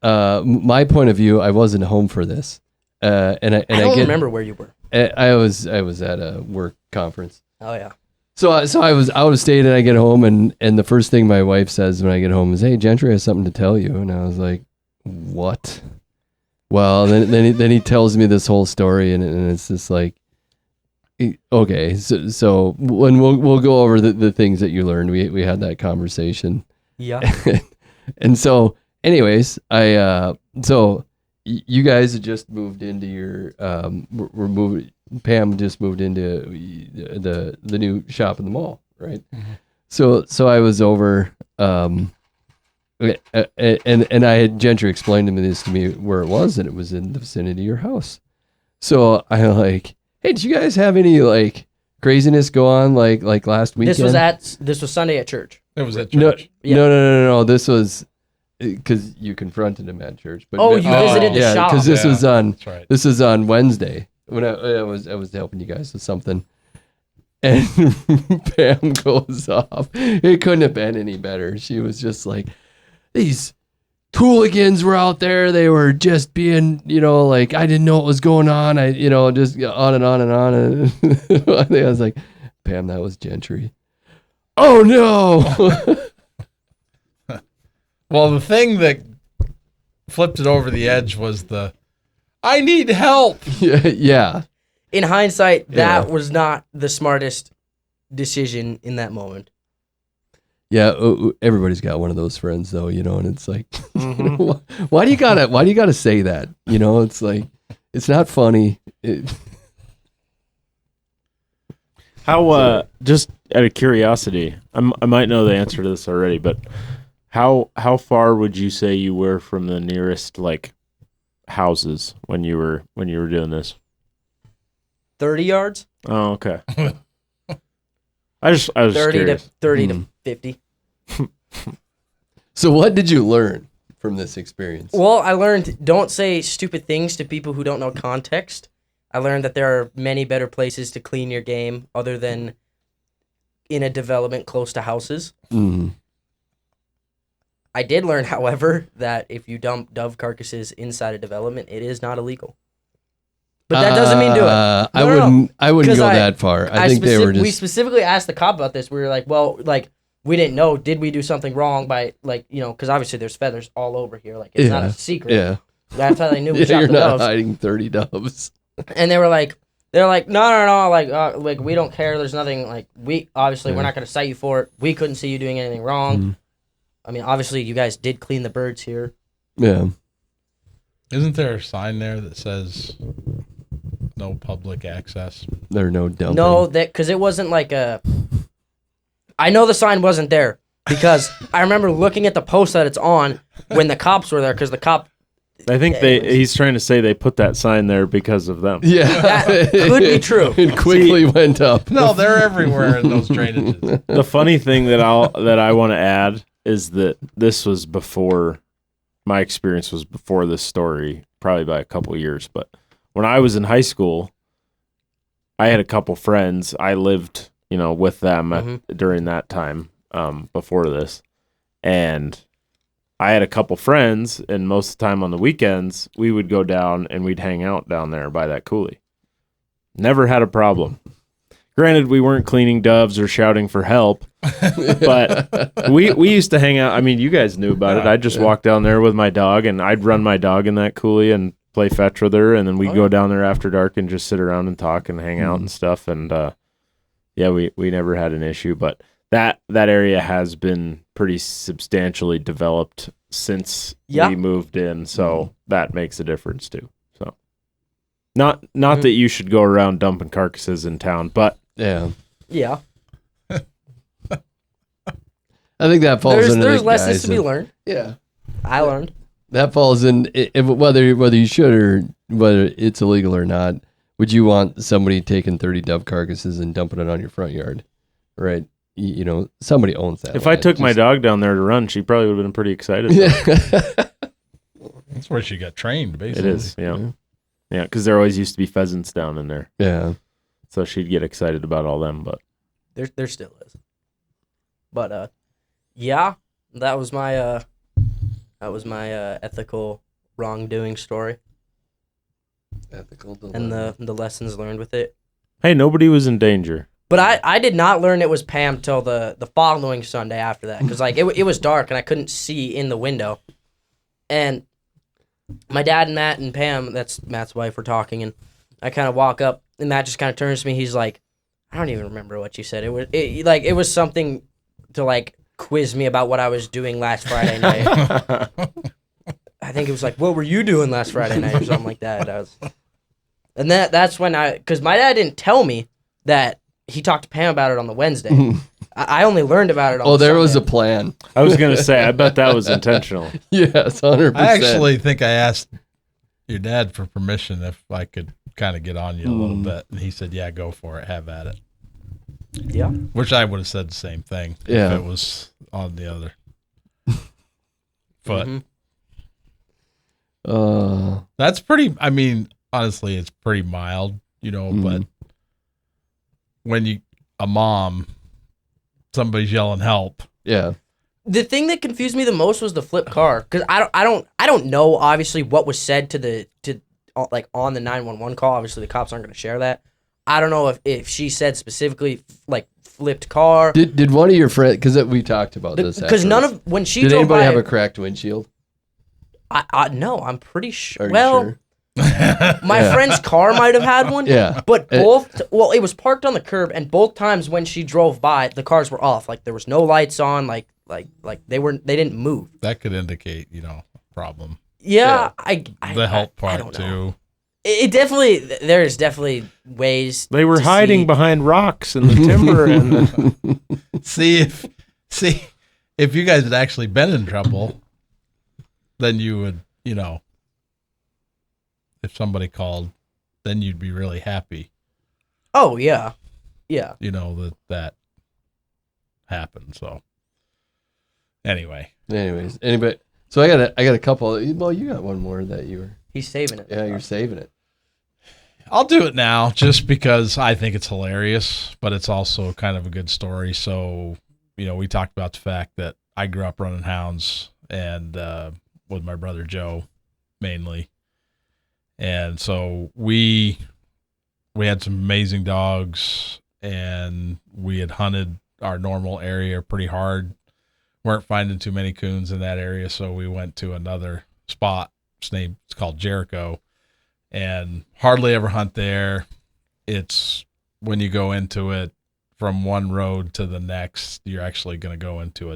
my point of view, I wasn't home for this, and I don't remember where you were. I was at a work conference. Oh yeah. So I was out of state, and I get home, and the first thing my wife says when I get home is, "Hey, Gentry has something to tell you." And I was like, "What?" Well, then he tells me this whole story, and it's just like, okay. So when we'll go over the things that you learned, we had that conversation. Yeah. And so, anyways, so you guys had just moved into your we're moving. Pam just moved into the new shop in the mall, right? Mm-hmm. So I was over, and I had Gentry explained to me where it was, and it was in the vicinity of your house. So I like, hey, did you guys have any like craziness go on like last weekend? This was Sunday at church. It was at No, church. Yeah. no. This was because you confronted him at church. But You visited the shop. because this was on That's right. this is on Wednesday when I was helping you guys with something, and Pam goes off. It couldn't have been any better. She was just like, these hooligans were out there. They were just being, like, I didn't know what was going on. Just on and on and on. And I think I was like, Pam, that was Gentry. Oh no. Well, the thing that flipped it over the edge was I need help. Yeah. In hindsight, that Yeah. was not the smartest decision in that moment. Yeah, everybody's got one of those friends though, and it's like, Mm-hmm. why do you gotta say that? It's like, it's not funny. How just out of curiosity, I might know the answer to this already, but how far would you say you were from the nearest like houses when you were doing this? 30 yards? Oh, okay. I was 30 curious. to 30 to 50. So what did you learn from this experience? Well, I learned don't say stupid things to people who don't know context. I learned that there are many better places to clean your game other than in a development close to houses. Mhm. I did learn, however, that if you dump dove carcasses inside a development, it is not illegal. But that doesn't mean do it. I No, no, wouldn't. I wouldn't 'Cause go that far. I think they were We just. specifically asked the cop about this. We were like, well, like, we didn't know. Did we do something wrong by, like, because obviously there's feathers all over here. Like, it's not Yeah. a secret. Yeah. That's how they knew we Yeah, shot you're the not doves. hiding 30 doves. And they were like, no, like we don't care. There's nothing, like, we're not going to cite you for it. We couldn't see you doing anything wrong. Mhm. I mean, obviously you guys did clean the birds here. Yeah. Isn't there a sign there that says no public access? There are no dumping. No, because it wasn't like I know the sign wasn't there because I remember looking at the post that it's on when the cops were there because the cop. I think he's trying to say they put that sign there because of them. Yeah. That could be true. It quickly went up. No, they're everywhere in those drainages. The funny thing that I want to add is that this was before my experience was before this story, probably by a couple of years. But when I was in high school, I had a couple friends. I lived, with them during that time before this, and I had a couple friends, and most of the time on the weekends, we would go down and we'd hang out down there by that coulee. Never had a problem. Granted, we weren't cleaning doves or shouting for help, but we used to hang out. I mean, you guys knew about it. I'd just walk down there with my dog, and I'd run my dog in that coulee and play fetch with her, and then we'd go down there after dark and just sit around and talk and hang out and stuff. And we never had an issue, but that area has been pretty substantially developed since we moved in, so that makes a difference too. So not that you should go around dumping carcasses in town, but Yeah. Yeah. I think that falls into There's the lessons guys to be that- learned. Yeah. I learned. That falls in whether you should or whether it's illegal or not. Would you want somebody taking 30 dove carcasses and dumping it on your front yard? Right. Somebody owns that. if I took my dog down there to run, she probably would have been pretty excited. Yeah. That's where she got trained, basically. It is, yeah. Yeah, because there always used to be pheasants down in there. Yeah. So she'd get excited about all them, but There still is. But yeah, that was my ethical wrongdoing story Ethical and the lessons learned with it. hey, nobody was in danger. But I did not learn it was Pam till the following Sunday after that because like it was dark and I couldn't see in the window, and my dad and Matt and Pam, that's Matt's wife, were talking, and I kind of walk up and Matt just kind of turns to me. He's like, I don't even remember what you said. It was something to like quiz me about what I was doing last Friday night. I think it was like, what were you doing last Friday night or something like that. And that's when because my dad didn't tell me that he talked to Pam about it on the Wednesday. I only learned about it on the there Sunday. was a plan. I was going to say, I bet that was intentional. Yes, 100%. I actually think I asked your dad for permission if I could kind of get on you a little bit. And he said, yeah, go for it. Have at it. Yeah. Which I would have said the same thing Yeah. if it was on the other foot. Mhm. That's pretty, I mean, honestly, it's pretty mild, you know, but when a mom, somebody's yelling help. Yeah. The thing that confused me the most was the flip car, because I don't know obviously what was said like on the 911 call. Obviously, the cops aren't going to share that. I don't know if she said specifically like flipped car. Did one of your friends? Because we talked about this. Because none afterwards. of when she Did drove anybody by, have a cracked windshield? no, I'm pretty sure. Are you Well, sure? my Yeah. friend's car might have had one. Yeah. But well, it was parked on the curb, and both times when she drove by, the cars were off. Like there was no lights on. Like they didn't move. That could indicate, you know, a problem. Yeah, The help I part, don't know. too. It definitely, there's definitely ways. They were to hiding see- behind rocks in the timber, and See if you guys had actually been in trouble, then you would, you know, if somebody called, then you'd be really happy, Oh yeah, yeah. you know, that happened. So anyway, Anyways, anybody. So I got a couple. Well, you got one more that you were. He's saving it. Yeah, you're saving it. I'll do it now just because I think it's hilarious, but it's also kind of a good story. So, you know, we talked about the fact that I grew up running hounds and with my brother Joe mainly. And so we had some amazing dogs and we had hunted our normal area pretty hard. Weren't finding too many coons in that area, so we went to another spot. It's called Jericho. And hardly ever hunt there. It's when you go into it from one road to the next, you're actually going to go into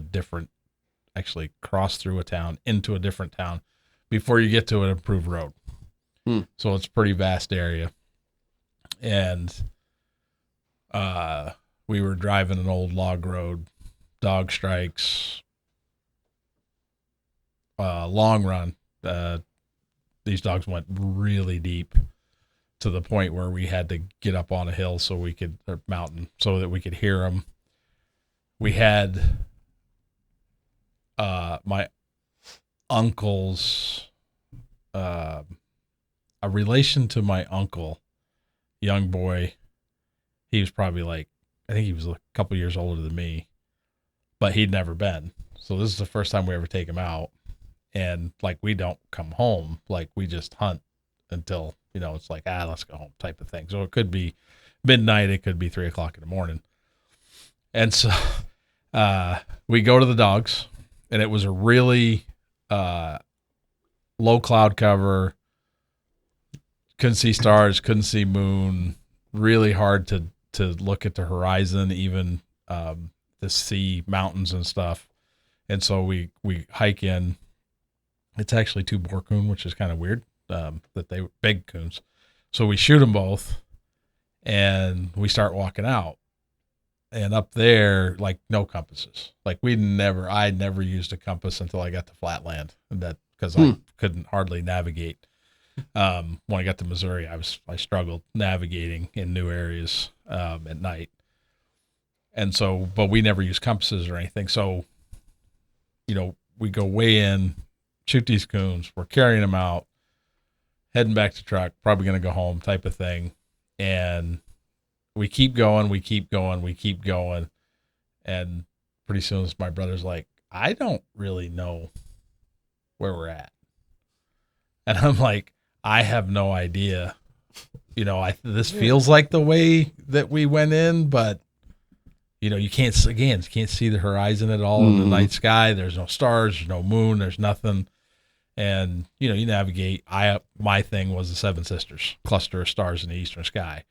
actually cross through a town into a different town before you get to an improved road. So it's a pretty vast area. And we were driving an old log road, dog strikes, long run. These dogs went really deep to the point where we had to get up on a hill or mountain so that we could hear them. We had my uncle's a relation to my uncle, young boy. He was probably I think he was a couple years older than me, but he'd never been. So this is the first time we ever take him out. And we don't come home, we just hunt until, you know, it's let's go home type of thing. So it could be midnight. It could be 3:00 in the morning. And so we go to the dogs and it was a really low cloud cover. Couldn't see stars, couldn't see moon, really hard to look at the horizon, even to see mountains and stuff. And so we hike in. It's actually 2 boar coon, which is kind of weird that they were big coons. So we shoot them both and we start walking out. And up there, no compasses. I never used a compass until I got to flatland, and that because I couldn't hardly navigate. When I got to Missouri, I struggled navigating in new areas at night. And so, but we never used compasses or anything. So, you know, we go way in, shoot these coons, we're carrying them out, heading back to truck, probably going to go home type of thing. And we keep going. And pretty soon my brother's like, I don't really know where we're at. And I'm like, I have no idea. You know, this feels like the way that we went in, but you know, you can't see the horizon at all in the night sky. There's no stars, there's no moon, there's nothing. And, you know, you navigate. My thing was the Seven Sisters, cluster of stars in the eastern sky.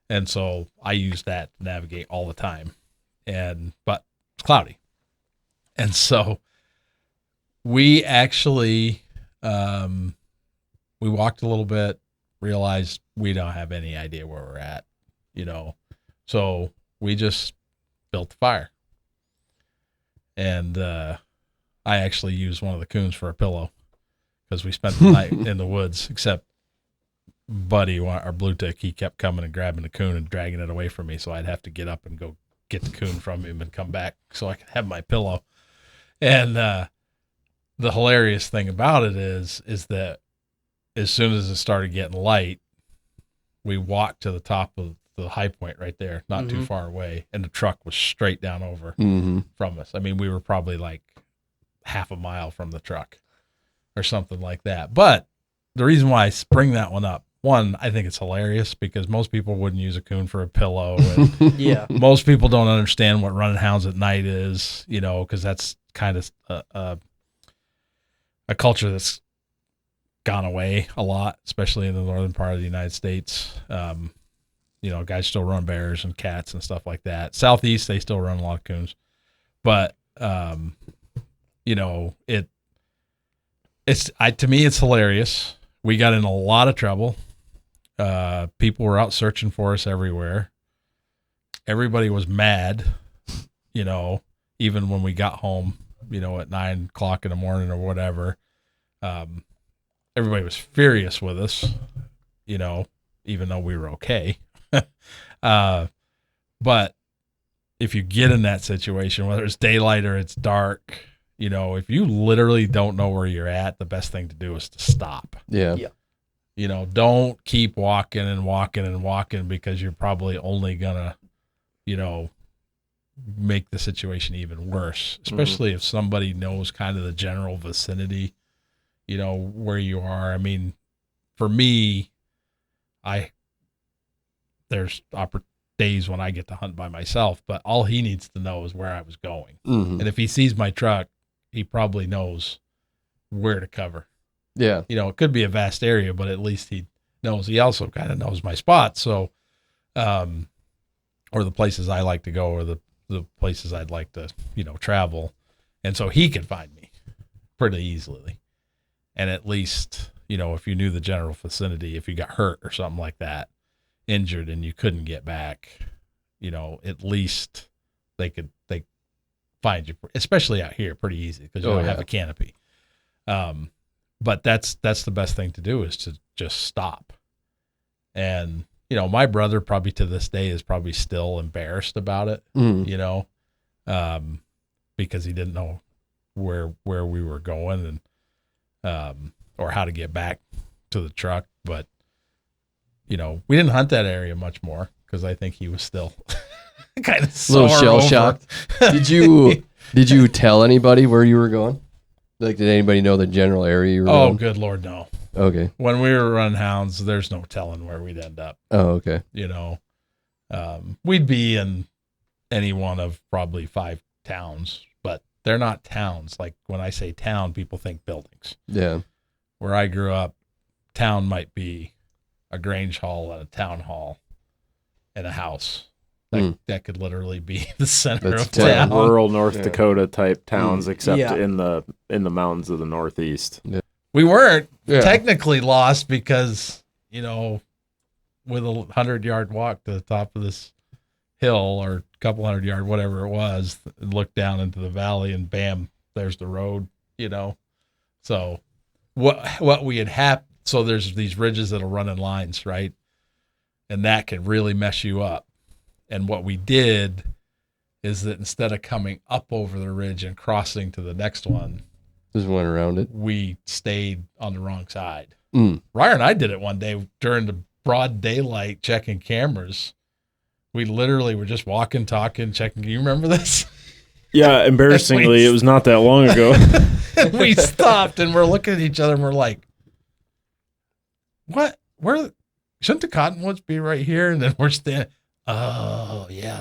And so I use that to navigate all the time. But it's cloudy. And so we actually, we walked a little bit, realized we don't have any idea where we're at, you know. So we just built the fire. And I actually used one of the coons for a pillow because we spent the night in the woods, except Buddy, our blue tick, he kept coming and grabbing the coon and dragging it away from me. So I'd have to get up and go get the coon from him and come back so I can have my pillow. And the hilarious thing about it is that as soon as it started getting light, we walked to the top of the high point right there, not too far away, and the truck was straight down over from us. I mean, we were probably like half a mile from the truck or something like that. But the reason why I bring that one up, one, I think it's hilarious because most people wouldn't use a coon for a pillow. And Yeah. most people don't understand what running hounds at night is, because that's kind of a culture that's gone away a lot, especially in the northern part of the United States. Guys still run bears and cats and stuff like that. Southeast, they still run a lot of coons. But, to me, it's hilarious. We got in a lot of trouble. People were out searching for us everywhere. Everybody was mad, even when we got home, at 9 o'clock in the morning or whatever. Everybody was furious with us, even though we were okay. But if you get in that situation, whether it's daylight or it's dark, if you literally don't know where you're at, the best thing to do is to stop. Yeah. Don't keep walking and walking and walking because you're probably only gonna, make the situation even worse, especially if somebody knows kind of the general vicinity, where you are. I mean, for me, there's days when I get to hunt by myself, but all he needs to know is where I was going. And if he sees my truck, he probably knows where to cover. Yeah. It could be a vast area, but at least he knows. He also kind of knows my spots. So, or the places I like to go, or the places I'd like to, travel. And so he can find me pretty easily. And at least, if you knew the general vicinity, if you got hurt or something like that, injured and you couldn't get back, at least they find you, especially out here, pretty easy because you don't have a canopy. But that's the best thing to do is to just stop. And, my brother probably to this day is probably still embarrassed about it, because he didn't know where we were going and, or how to get back to the truck. But, we didn't hunt that area much more because I think he was still kind of a little shell shocked. Did you tell anybody where you were going? Like, did anybody know the general area you were going? Oh, good Lord, no. Okay. When we were running hounds, there's no telling where we'd end up. Oh, okay. We'd be in any one of probably 5 towns, but they're not towns. Like when I say town, people think buildings. Yeah. Where I grew up, town might be a Grange Hall and a town hall and a house. That could literally be the center of town. Rural North Dakota type towns, except in the mountains of the Northeast. Yeah. We weren't technically lost because, with a 100-yard walk to the top of this hill or a couple 100-yard, whatever it was, look down into the valley and bam, there's the road, So what we had so there's these ridges that'll run in lines, right? And that can really mess you up. And what we did is that instead of coming up over the ridge and crossing to the next one, just went around it. We stayed on the wrong side. Ryer and I did it one day during the broad daylight checking cameras. We literally were just walking, talking, checking. Do you remember this? Yeah, embarrassingly, it was not that long ago. We stopped and we're looking at each other and we're like, what? Where shouldn't the cottonwoods be right here? And then we're standing. Oh yeah,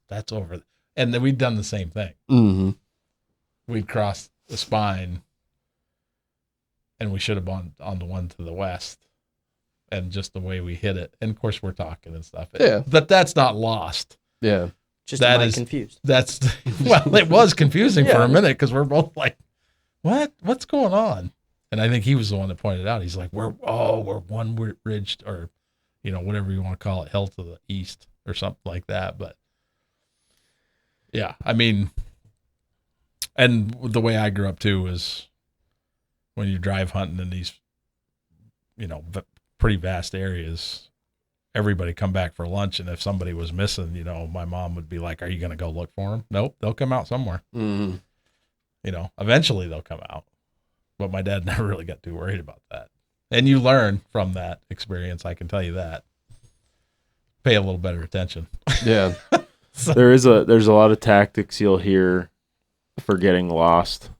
that's over. And then we'd done the same thing. Mm-hmm. We'd crossed the spine and we should have gone on the one to the west, and just the way we hit it. And of course we're talking and stuff. Yeah. But that's not lost. Yeah. Just that is confused. That's well, it was confusing for a minute because we're both like, what's going on? And I think he was the one that pointed out. He's like, we're one ridge, or whatever you want to call it, hill to the east or something like that. But yeah, I mean, and the way I grew up too is when you drive hunting in these, pretty vast areas, everybody come back for lunch. And if somebody was missing, my mom would be like, are you going to go look for them? Nope. They'll come out somewhere. Mm. Eventually they'll come out. But my dad never really got too worried about that. And you learn from that experience. I can tell you that. Pay a little better attention. Yeah. There's a lot of tactics you'll hear for getting lost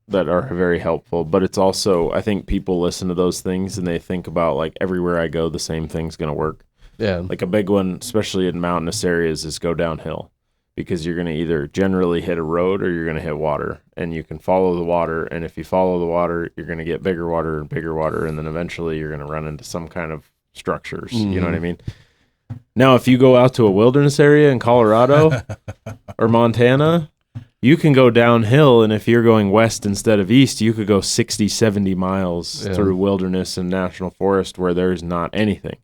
that are very helpful, but it's also, I think people listen to those things and they think about like everywhere I go, the same thing's going to work. Yeah. Like a big one, especially in mountainous areas, is go downhill, because you're going to either generally hit a road or you're going to hit water, and you can follow the water. And if you follow the water, you're going to get bigger water, and then eventually you're going to run into some kind of structures. Mm-hmm. You know what I mean? Now, if you go out to a wilderness area in Colorado or Montana, you can go downhill, and if you're going west instead of east, you could go 60, 70 miles through wilderness and national forest where there's not anything.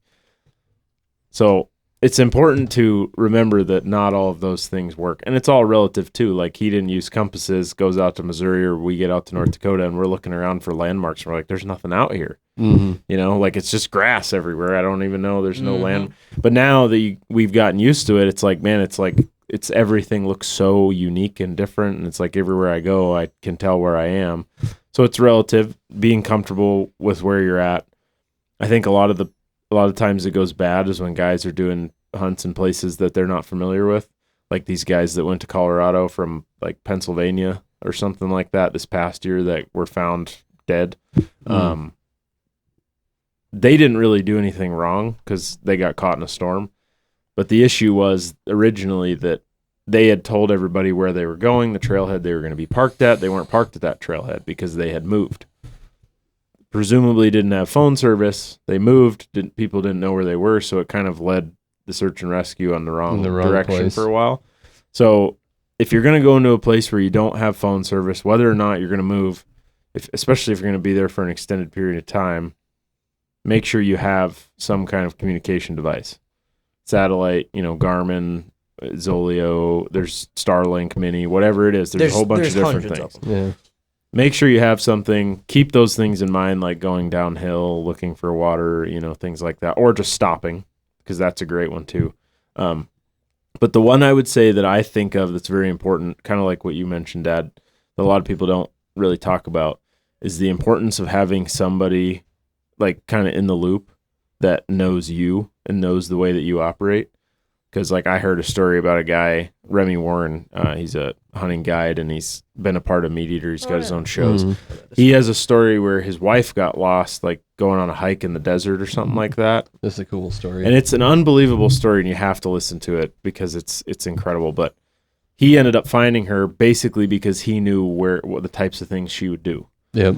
So it's important to remember that not all of those things work. And it's all relative, too. Like, he didn't use compasses, goes out to Missouri, or we get out to North Dakota, and we're looking around for landmarks. And we're like, there's nothing out here. Mm-hmm. Like, it's just grass everywhere. I don't even know. There's no land. But now that we've gotten used to it, it's like, man, it's everything looks so unique and different. And it's like everywhere I go, I can tell where I am. So it's relative, being comfortable with where you're at. I think a lot of times it goes bad is when guys are doing hunts in places that they're not familiar with. Like these guys that went to Colorado from like Pennsylvania or something like that this past year that were found dead. They didn't really do anything wrong because they got caught in a storm. But the issue was originally that they had told everybody where they were going, the trailhead they were going to be parked at. They weren't parked at that trailhead because they had moved. Presumably didn't have phone service. They moved. People didn't know where they were, so it kind of led the search and rescue on the wrong direction place for a while. So if you're going to go into a place where you don't have phone service, whether or not you're going to move, especially if you're going to be there for an extended period of time, make sure you have some kind of communication device. Satellite, Garmin, Zoleo, there's Starlink Mini, whatever it is. There's a whole bunch of different things. Yeah. Make sure you have something. Keep those things in mind, like going downhill, looking for water, things like that, or just stopping, because that's a great one too. But the one I would say that I think of that's very important, kind of like what you mentioned, Dad, that a lot of people don't really talk about, is the importance of having somebody like kind of in the loop that knows you and knows the way that you operate. Because like I heard a story about a guy, Remy Warren, he's a hunting guide and he's been a part of Meat Eater. He's got his own shows. Mm-hmm. He has a story where his wife got lost, like going on a hike in the desert or something like that. That's a cool story. And it's an unbelievable story, and you have to listen to it because it's incredible. But he ended up finding her basically because he knew what the types of things she would do. Yep.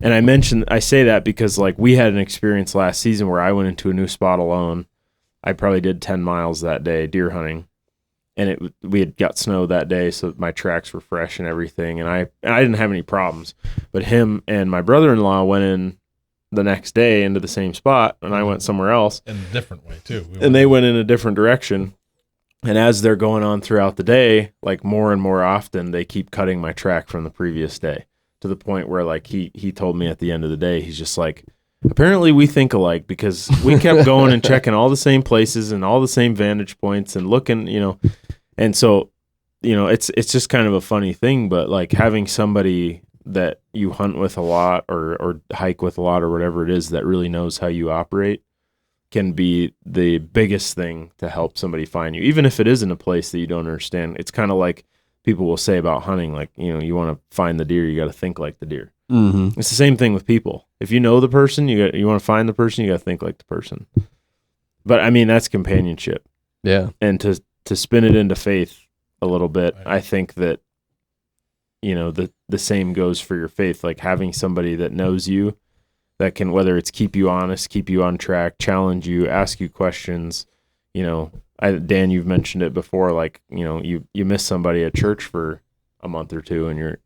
And I say that because like we had an experience last season where I went into a new spot alone. I probably did 10 miles that day deer hunting, and we had got snow that day, so my tracks were fresh and everything. And I didn't have any problems, but him and my brother-in-law went in the next day into the same spot, and I went somewhere else in a different way too. And they went in a different direction. And as they're going on throughout the day, like more and more often, they keep cutting my track from the previous day, to the point where like he told me at the end of the day, he's just like, apparently we think alike, because we kept going and checking all the same places and all the same vantage points and looking, and so, it's just kind of a funny thing, but like having somebody that you hunt with a lot or hike with a lot or whatever it is that really knows how you operate can be the biggest thing to help somebody find you, even if it is in a place that you don't understand. It's kind of like people will say about hunting, like, you want to find the deer, you got to think like the deer. Mm-hmm. It's the same thing with people. If you know the person, you want to find the person, you got to think like the person. But I mean, that's companionship. Yeah. And to spin it into faith a little bit, I think that, the same goes for your faith, like having somebody that knows you, that can, whether it's keep you honest, keep you on track, challenge you, ask you questions. Dan, you've mentioned it before, like, you miss somebody at church for a month or two, and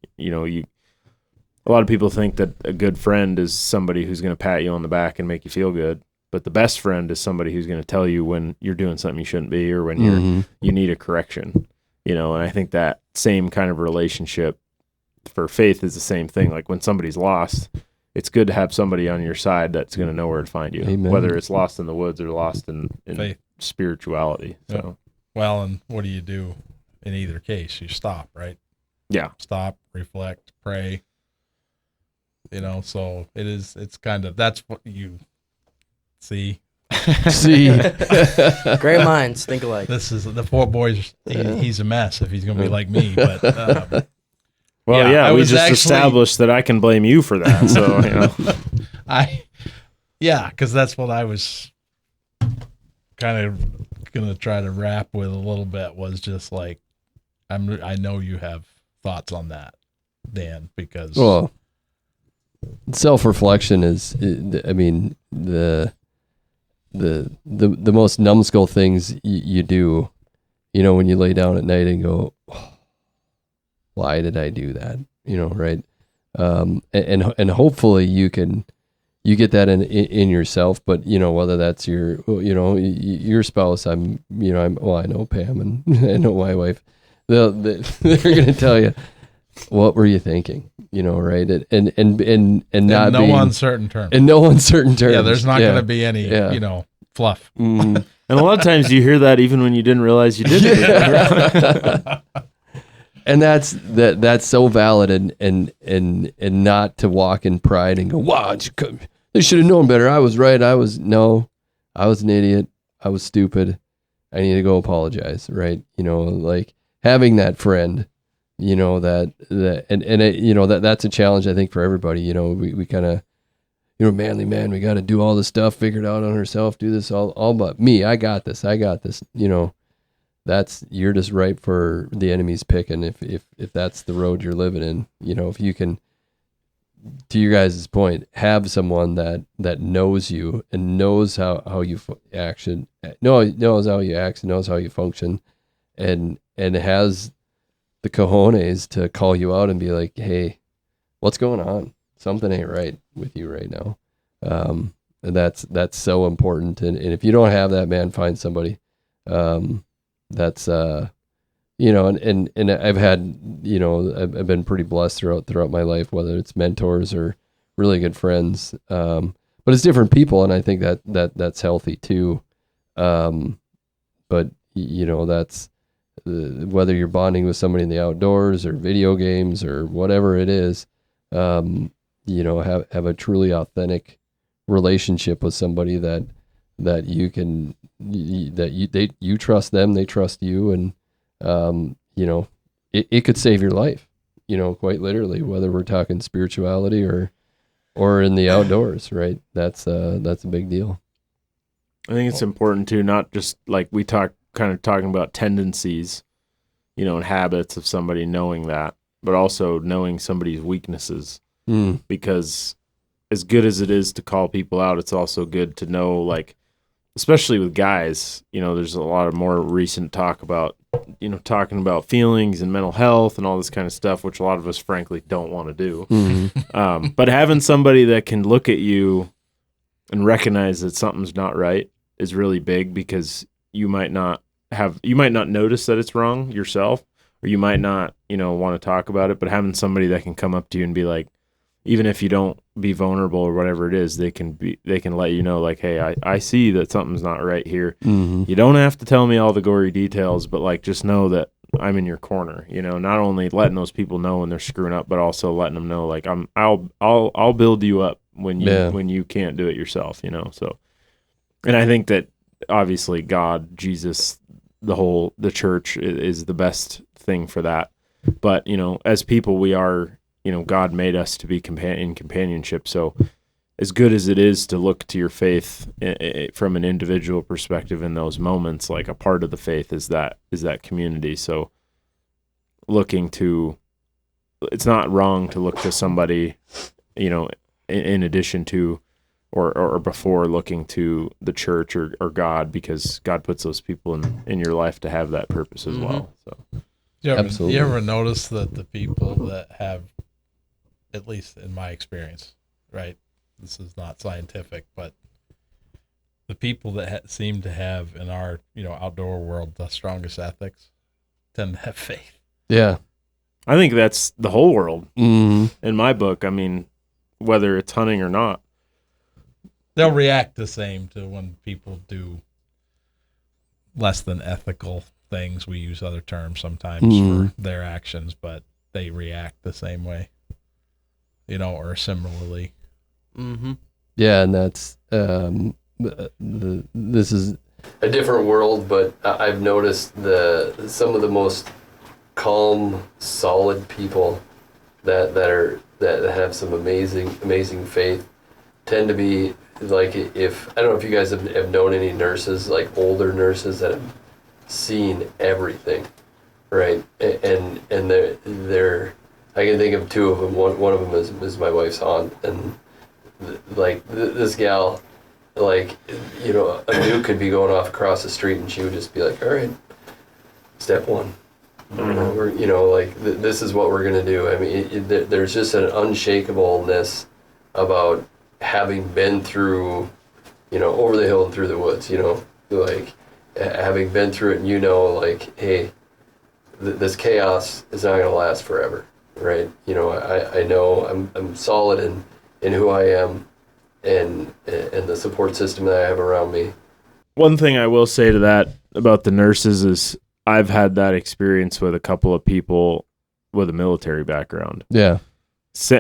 a lot of people think that a good friend is somebody who's going to pat you on the back and make you feel good. But the best friend is somebody who's going to tell you when you're doing something you shouldn't be, or when you need a correction, and I think that same kind of relationship for faith is the same thing. Like when somebody's lost, it's good to have somebody on your side that's going to know where to find you, Amen. whether it's lost in the woods or lost in Faith. spirituality. So Well, and what do you do in either case? You stop, right? yeah, Stop, reflect, pray. So it's kind of, that's what you see. See, Great minds think alike. This is the poor boy's, he's a mess if he's going to be like me. But well, I we was just actually- established that I can blame you for that. So because that's what I was kind of going to try to wrap with a little bit, was just like, I know you have thoughts on that, Dan, because well, self-reflection is, I mean, the most numbskull things you do, when you lay down at night and go, oh, why did I do that? Right? And hopefully you get that in yourself, but whether that's your spouse, I know Pam and I know my wife, they're going to tell you, what were you thinking? Right? And not no being, uncertain terms. in no uncertain terms. Yeah, there's not going to be any, fluff. Mm. and a lot of times you hear that even when you didn't realize you did it. And that's so valid, and not to walk in pride and go, wow, they should have known better. I was right. I was an idiot. I was stupid. I need to go apologize. Right. Like having that friend, that's a challenge, I think, for everybody. We kind of, manly man, we got to do all this stuff, figure it out on ourselves, do this all but me. I got this. You're just ripe for the enemy's pick. And if that's the road you're living in, if you can, to your guys' point, have someone that knows you and knows how you knows how you act, knows how you function, and has the cojones to call you out and be like, hey, what's going on? Something ain't right with you right now. And that's so important. And if you don't have that, man, find somebody. That's and I've had, I've been pretty blessed throughout my life, whether it's mentors or really good friends. But it's different people, and I think that's healthy too. But that's whether you're bonding with somebody in the outdoors or video games or whatever it is, have a truly authentic relationship with somebody that you can, you trust them, they trust you, and it could save your life, quite literally, whether we're talking spirituality or in the outdoors, right? That's a big deal. I think it's important too, not just like we talking about tendencies, and habits of somebody, knowing that, but also knowing somebody's weaknesses. Because as good as it is to call people out, it's also good to know, like, especially with guys, there's a lot of more recent talk about, talking about feelings and mental health and all this kind of stuff, which a lot of us frankly don't want to do. Mm-hmm. But having somebody that can look at you and recognize that something's not right is really big, because you might not notice that it's wrong yourself, or you might not, want to talk about it, but having somebody that can come up to you and be like, even if you don't be vulnerable or whatever it is, they can let you know, like, hey, I see that something's not right here. Mm-hmm. You don't have to tell me all the gory details, but like, just know that I'm in your corner, not only letting those people know when they're screwing up, but also letting them know, like, I'll build you up when you can't do it yourself, so. And I think that obviously God, Jesus, the church is the best thing for that. But, as people, we are, God made us to be in companionship. So as good as it is to look to your faith from an individual perspective in those moments, like, a part of the faith is that community. So it's not wrong to look to somebody, in addition to, or before looking to the church or God, because God puts those people in your life to have that purpose as well. So Absolutely. You ever notice that the people that have, at least in my experience, right? This is not scientific, but the people that seem to have in our, outdoor world, the strongest ethics tend to have faith. Yeah. I think that's the whole world. Mm-hmm. In my book, I mean, whether it's hunting or not. They'll react the same to when people do less than ethical things. We use other terms sometimes for their actions, but they react the same way, or similarly. Mm-hmm. Yeah, and that's this is a different world, but I've noticed some of the most calm, solid people that have some amazing faith tend to be like, if I don't know if you guys have known any nurses, like older nurses that have seen everything, right? And they're I can think of two of them. One of them is my wife's aunt, and this gal, a nuke could be going off across the street, and she would just be like, "All right, step one." This is what we're going to do. I mean, there's just an unshakableness about having been through, over the hill and through the woods, having been through it, and hey, this chaos is not going to last forever, right? I know I'm solid in who I am and the support system that I have around me. One thing I will say to that about the nurses is I've had that experience with a couple of people with a military background. Yeah.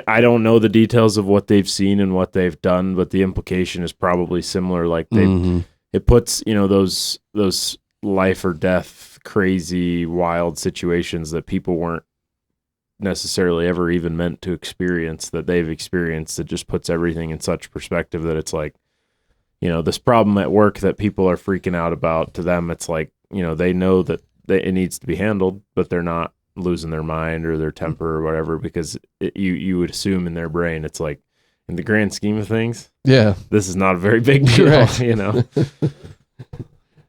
I don't know the details of what they've seen and what they've done, but the implication is probably similar. Like it puts, those life or death, crazy, wild situations that people weren't necessarily ever even meant to experience, that they've experienced. It just puts everything in such perspective that it's like, this problem at work that people are freaking out about, to them, it's like, they know that it needs to be handled, but they're not losing their mind or their temper or whatever, because you would assume in their brain, it's like, in the grand scheme of things, this is not a very big deal, right.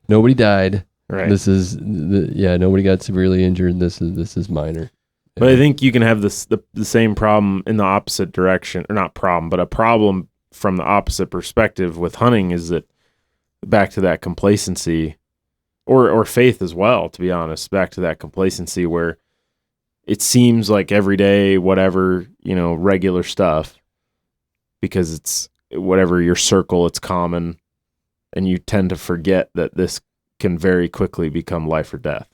Nobody died. Right. This is nobody got severely injured. This is minor. But I think you can have the same problem in the opposite direction, or not problem, but a problem from the opposite perspective with hunting, is that back to that complacency, or faith as well, to be honest, back to that complacency where it seems like every day, whatever, regular stuff, because it's whatever your circle, it's common, and you tend to forget that this can very quickly become life or death.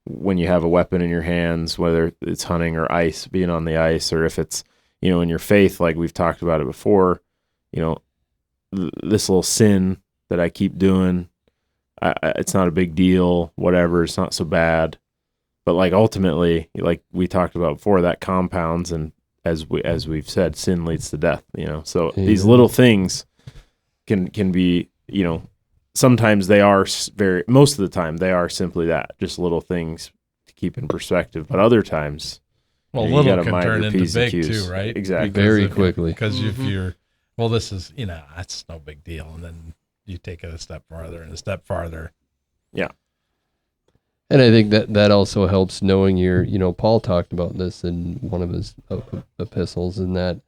When you have a weapon in your hands, whether it's hunting or ice, being on the ice, or if it's, in your faith, like we've talked about it before, this little sin that I keep doing, it's not a big deal, whatever, it's not so bad. But like ultimately, like we talked about before, that compounds, and as we've said, sin leads to death, So these little things can be, sometimes they are most of the time they are simply that, just little things to keep in perspective. But other times, little can turn into big too, right? Exactly. Very quickly. Because if you're, this is, that's no big deal. And then you take it a step farther and a step farther. Yeah. And I think that also helps knowing Paul talked about this in one of his epistles, and that,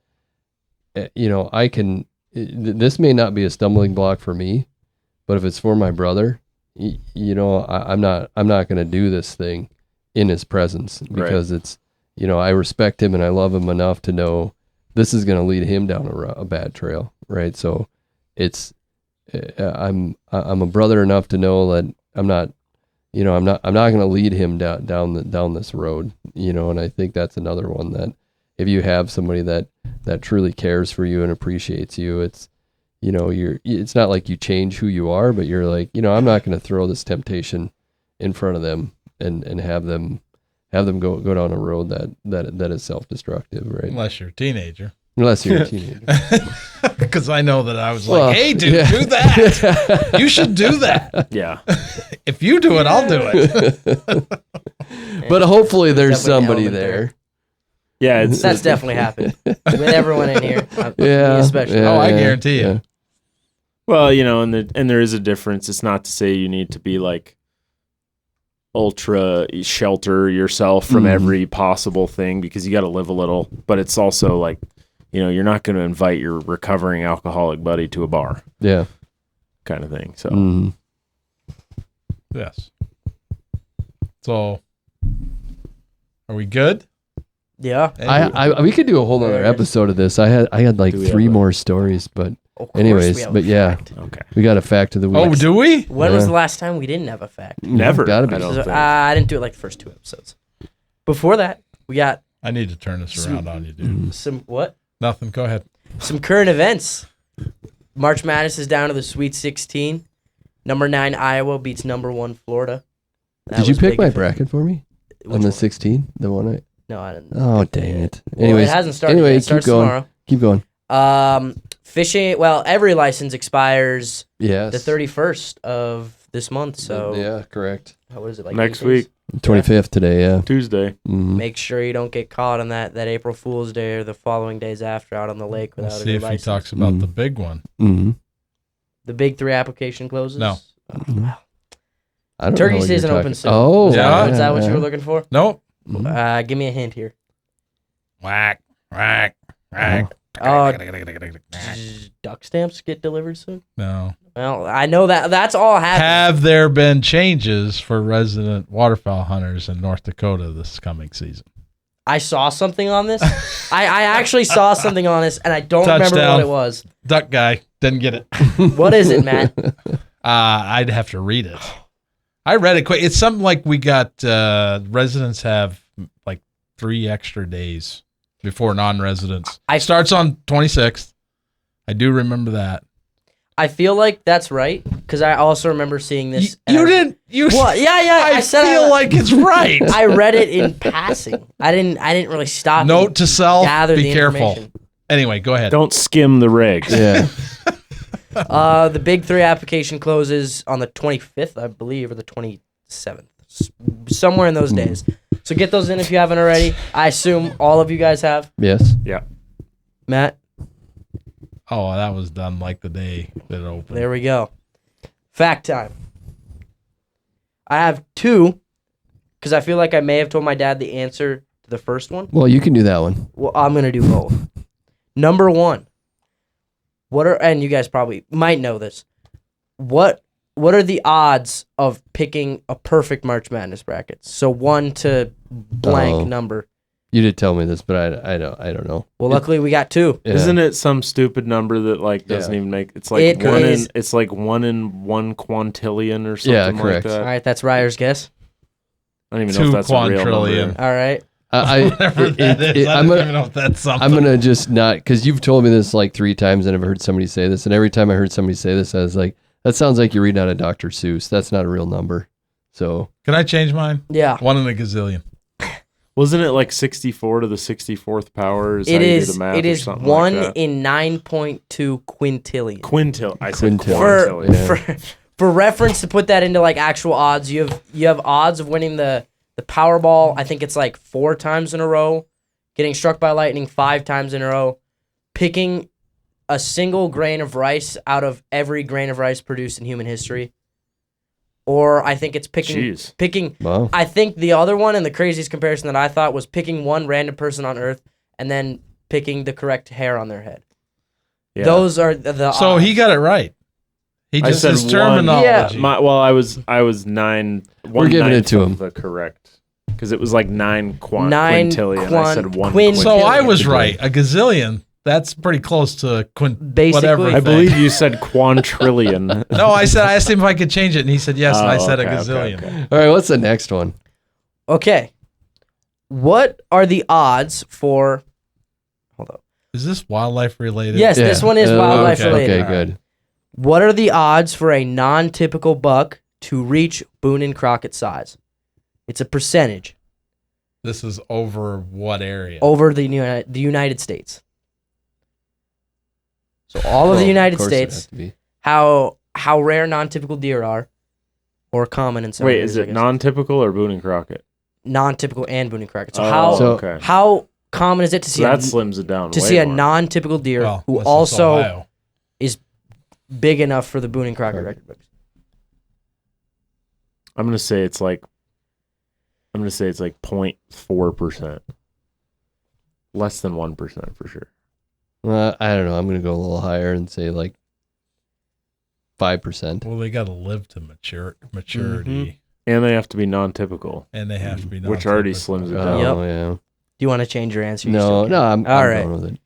this may not be a stumbling block for me, but if it's for my brother, I'm not going to do this thing in his presence, because it's, I respect him and I love him enough to know this is going to lead him down a bad trail. Right. So it's, I'm a brother enough to know that I'm not going to lead him down this road, and I think that's another one, that if you have somebody that truly cares for you and appreciates you, it's, it's not like you change who you are, but you're like, I'm not going to throw this temptation in front of them and have them go down a road that is self-destructive, right? Unless you're a teenager. Because I know that I was like, hey, dude, do that. You should do that. Yeah. If you do it, I'll do it. But hopefully there's somebody there. Yeah, that's definitely happened with everyone in here. Me especially. Yeah, I guarantee you. Yeah. Well, and there is a difference. It's not to say you need to be like ultra shelter yourself from every possible thing, because you got to live a little, but it's also like, you're not going to invite your recovering alcoholic buddy to a bar. Yeah. Kind of thing. So, yes. So, are we good? Yeah. We could do a whole nother There it is. episode of this. I had like Do we 3 have a- more stories, but Of course anyways, we have a but yeah, fact. Okay. we got a fact of the week. Oh, do we? When was Yeah. the last time we didn't have a fact? Never. Gotta be. I don't think. I didn't do it like the first 2 episodes. Before that, we got I need to turn this around on you, dude. some what? Nothing. Go ahead. Some current events. March Madness is down to the Sweet 16. Number 9 Iowa beats number 1 Florida. That Did you was pick big my event. bracket for me Which on the one? 16? The one I. No, I didn't. Oh, dang it. Well, Anyways, it hasn't started. anyway, Yet. It starts keep going. tomorrow. Keep going. Fishing. Well, every license expires Yes. the 31st of this month. So yeah, correct. what is it like? Next 8 days? week, 25th today. Yeah. Tuesday. Mhm. Make sure you don't get caught on that April Fool's Day or the following days after out on the lake We'll without a see good if he license. talks about Mm. the big one. Mhm. The big 3 application closes. No. Mhm. I don't know Turkey what you're season talking- opens soon. Oh, Is that, yeah, is that what you yeah. were looking for? Nope. Mhm. Give me a hint here. Whack, whack, whack. Oh, duck stamps get delivered soon. No. Well, I know that's all happening. Have there been changes for resident waterfowl hunters in North Dakota this coming season? I saw something on this. I actually saw something on this, and I don't remember Touchdown. what it was. Duck guy didn't get it. What is it, Matt? I'd have to read it. I read it quick. It's something like we got residents have like 3 extra days before non-residents. Starts on 26th. I do remember that. I feel like that's right because I also remember seeing this. and You I- didn't. You. What? Yeah. I said feel like it's right. I read it in passing. I didn't really stop. Note and to self: gather be the careful. information. Anyway, go ahead. Don't skim the regs. Yeah. The big 3 application closes on the 25th, I believe, or the 27th, somewhere in those days. So get those in if you haven't already. I assume all of you guys have. Yes. Yeah. Matt, Oh, that was done like the day that it opened. there we go. Fact time. I have 2 because I feel like I may have told my dad the answer to the first one. Well, you can do that one. Well, I'm gonna do both. Number 1. And you guys probably might know this. What are the odds of picking a perfect March Madness bracket? So 1 to blank Oh. number. You did tell me this, but I don't know. Well, luckily we got 2. Yeah. Isn't it some stupid number that like doesn't Yeah. even make? It's like It one is. in. It's like 1 in 1 quintillion or something Yeah, like correct. that. All right, that's Ryer's guess. I don't even know if 2 that's a real quadrillion. number. All right. Whatever that is. I I'm don't gonna, even know if that's something. I'm gonna just not, because you've told me this like 3 times, and I've heard somebody say this, and every time I heard somebody say this, I was like, that sounds like you're reading out of Dr. Seuss. That's not a real number. So Can I change mine? Yeah. 1 in a gazillion. Wasn't it like 64 to the 64th power? Is how It you do is. the math It or is something 1 like that? in 9.2 quintillion. Quintil. I said Quintil. quintillion. Yeah. For reference, to put that into like actual odds, you have odds of winning the Powerball. I think it's like 4 times in a row, getting struck by lightning 5 times in a row, picking a single grain of rice out of every grain of rice produced in human history. Or I think it's Jeez. picking. wow. I think the other one and the craziest comparison that I thought was picking one random person on Earth and then picking the correct hair on their head. Yeah. Those are the So odds. he got it right. He I just said his 1. terminology. I was 9. We're giving it to of him. The correct, because it was like 9 Nine quintillion. I said 1 quin- So I was Quintillion. right. A gazillion. That's pretty close to Basically. whatever. I believe you said quantrillion. No, I asked him if I could change it, and he said yes, and I Oh, said okay, a okay, gazillion. okay. All right, what's the next one? Okay. What are the odds for? Hold up. Is this wildlife related? Yes, this one is wildlife okay, related. Okay, good. What are the odds for a non-typical buck to reach Boone and Crockett size? It's a percentage This is over what area? over the United States. So all of the United course it'd States, have to be. how rare non-typical deer are, or common in some Wait, areas, is I it guess. non-typical or Boone and Crockett? Non-typical and Boone and Crockett. So So- okay. how common is it to So see that a, slims it down. to way see a more. non-typical deer Well, who this is also Ohio. is big enough for the Boone and Crockett Correct. record books? I'm gonna say it's like 0.4%, less than 1% for sure. I don't know. I'm going to go a little higher and say like 5%. Well, they got to live to maturity, And they have to be non-typical, and they have to be which already non-typical. slims it down. Yep. Oh, yeah. Do you want to change your answer? You No, still can. no, I'm All right. going with it.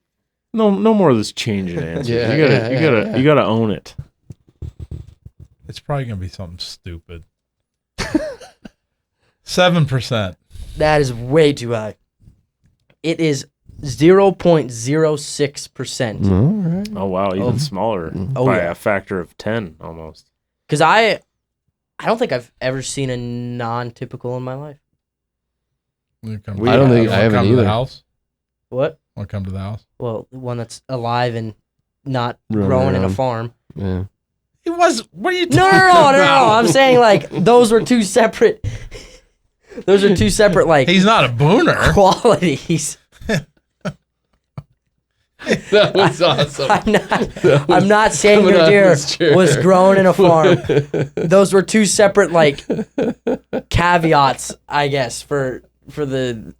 No more of this changing answers. Yeah, you gotta own it. It's probably gonna be something stupid. 7%. That is way too high. It is 0.06%. All right. Oh wow, even smaller by a factor of 10 almost. Because I don't think I've ever seen a non-typical in my life. I don't think I haven't come to either. the house. What? Want to come to the house? Well, one that's alive and not Running growing in a around. farm. Yeah. It was. What are you No, talking about? I'm saying like those were two separate. Those are two separate like He's not a booner. qualities. That was awesome. I'm not saying coming your off deer this chair. was grown in a farm. Those were two separate like caveats, I guess, for the.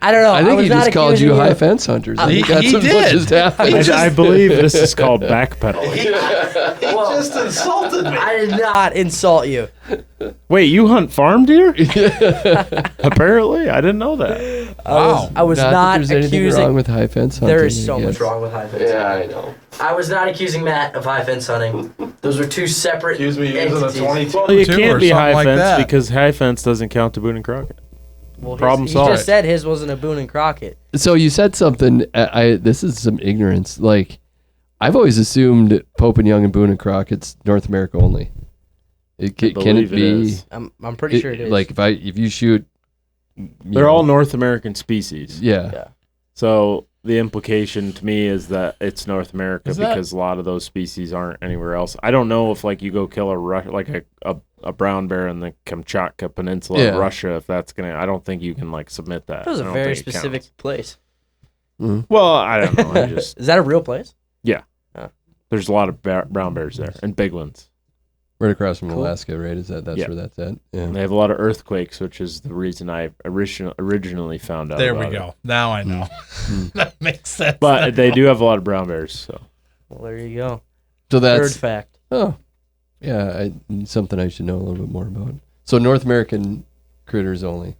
I don't know. I think was he not just called accusing you high fence hunters. I think He that's what did. just happened. I believe this is called backpedaling. He just insulted me. I did not insult you. Wait, you hunt farm deer? Apparently, I didn't know that. I was Not not that there's anything accusing. wrong with high fence hunting. There is so I much guess. wrong with high fence. Yeah, I know. I was not accusing Matt of high fence hunting. Those were two separate entities. Well, you Two or can't be something high like fence that. because high fence doesn't count to Boone and Crockett. Well, Problem he solved. just said his wasn't a Boone and Crockett. So you said something. This is some ignorance. Like, I've always assumed Pope and Young and Boone and Crockett's North America only. Can it be? is. I'm pretty sure it is. Like if you shoot, They're all North American species. Yeah. So the implication to me is that it's North America Is that- because a lot of those species aren't anywhere else. I don't know if like you go kill a brown bear in the Kamchatka Peninsula of Russia, if that's gonna. I don't think you can like submit that. that was I a don't very think it specific counts. place. Well, I don't know. I just Is that a real place? there's a lot of brown bears there and big ones. Right across from Cool. Alaska, right? That's Yeah. where that's at? Yeah. And they have a lot of earthquakes, which is the reason I originally found out. There we about go. Now I know. That makes sense. But they do have a lot of brown bears. So Well, there you go. So Third that's fact. something I should know a little bit more about. So North American critters only.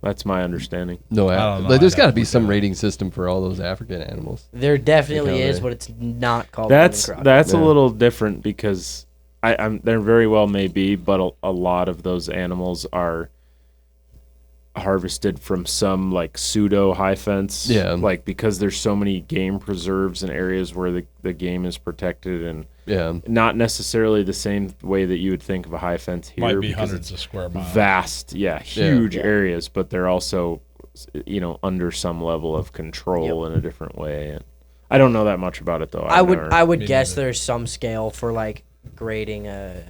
that's my understanding. No, I don't know. like, there's I'd got to have to be look some it up. rating system for all those African animals. There definitely Like how is, they- but it's not called That's Boone and Crockett. that's a Yeah. little different because I'm there very well may be, but a lot of those animals are harvested from some like pseudo high fence. Yeah. Like because there's so many game preserves and areas where the game is protected and Yeah. not necessarily the same way that you would think of a high fence here. Might be because hundreds of square miles. vast, huge Yeah. areas, but they're also, under some level of control in a different way. And I don't know that much about it though. I would Me guess neither. there's some scale for like grading a.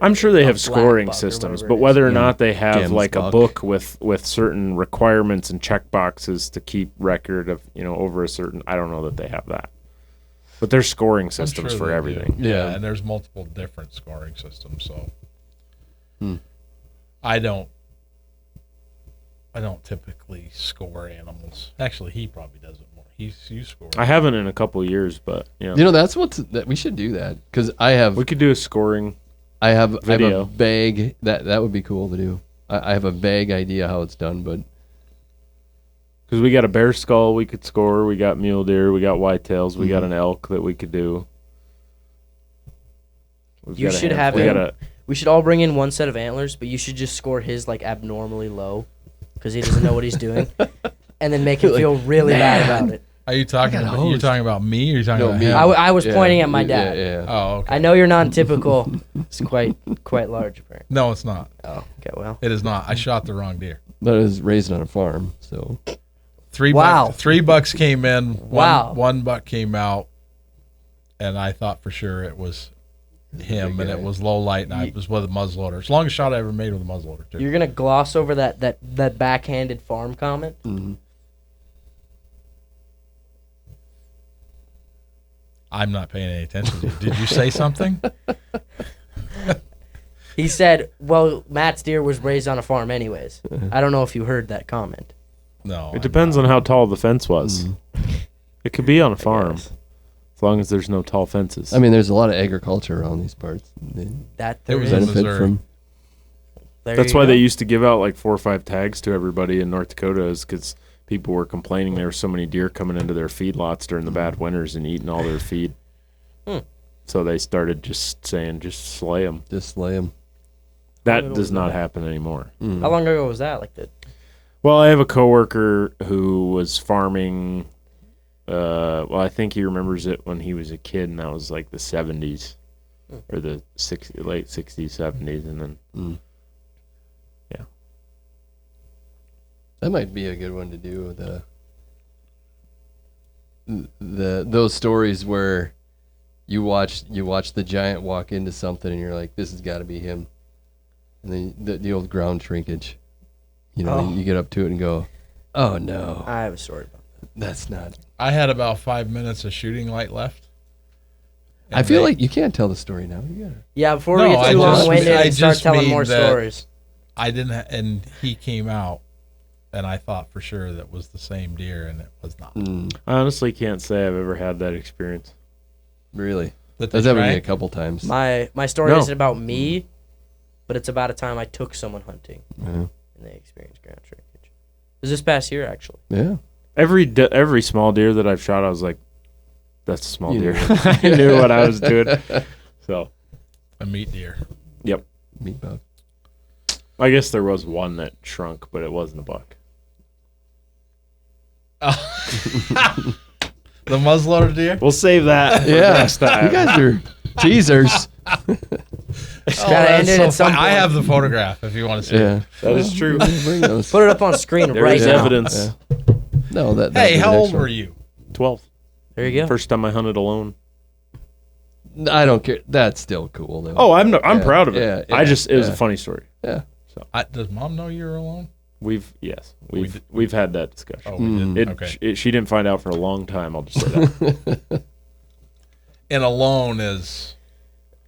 I'm sure they a have black scoring buck or systems, whatever but it is. whether or not they have Gem's like a buck. book with certain requirements and check boxes to keep record of over a certain, I don't know that they have that. But there's scoring I'm systems sure for they do. everything. Yeah. And there's multiple different scoring systems. So Hmm. I don't typically score animals. Actually, he probably does it more. You score. I haven't in a couple years, but You know, that's that we should do that because we could do a scoring. I have a Video. vague that would be cool to do. I have a vague idea how it's done, but Because we got a bear skull we could score, we got mule deer, we got whitetails, we got an elk that we could do. You should have we him. got We should all bring in one set of antlers, but you should just score his like abnormally low, because he doesn't know what he's doing, and then make him feel really bad about it. Are you talking got about hosed. you're talking about me or you're talking No, about me. him? I was yeah, pointing at my dad. Yeah. Oh, okay. I know you're non-typical. It's quite large, apparently. No, it's not. Oh, okay, well. It is not. I shot the wrong deer. But it was raised on a farm, so Wow. Three bucks came in. Wow. One buck came out, and I thought for sure it was him, big and it guy. was low light, and I was with a muzzleloader. It's the longest shot I ever made with a muzzleloader, too. You're gonna gloss over that backhanded farm comment? I'm not paying any attention to you. Did you say something? He said, "Well, Matt's deer was raised on a farm, anyways." I don't know if you heard that comment. No. it depends on how tall the fence was. It could be on a farm, guess. as long as there's no tall fences. I mean, there's a lot of agriculture around these parts. They That It there was is. in benefit Missouri. from. That's why they used to give out like 4 or 5 tags to everybody in North Dakota, is because people were complaining there were so many deer coming into their feedlots during the bad winters and eating all their feed. So they started just saying, just slay them. Just slay them. That does not happen anymore. How long ago was that? Well, I have a coworker who was farming. Well, I think he remembers it when he was a kid, and that was like the 70s or the late 60s, 70s, and then yeah. That might be a good one to do. Those stories where you watch the giant walk into something, and you're like, this has got to be him. And then the old ground shrinkage. You know, you get up to it and go, oh no. I have a story about that. That's not. I had about 5 minutes of shooting light left. I feel like you can't tell the story now. You gotta. Yeah, before we get too long-winded and start telling more stories. I didn't, and he came out, and I thought for sure that was the same deer, and it was not. I honestly can't say I've ever had that experience. Really? That's happened to me a couple times. My story isn't about me, but it's about a time I took someone hunting, and they experienced ground shrinkage. It was this past year, actually. Yeah. Every small deer that I've shot, I was like, that's a small deer. I knew what I was doing. So, a meat deer. Yep. Meat bug. I guess there was one that shrunk, but it wasn't a buck. The muzzleloader deer? We'll save that for next time. You guys are teasers. Gotta end it at some point. I have the photograph if you want to see it. That is true. Bring those. Put it up on screen There right is now. evidence. Yeah. No, that. Hey, how old one. were you? 12. There you go. First time I hunted alone. I don't care. That's still cool though. Oh, I'm proud of it. Yeah, It was a funny story. Yeah. Does Mom know you're alone? We've had that discussion. Oh, we did. Okay. She didn't find out for a long time. I'll just say that. And alone is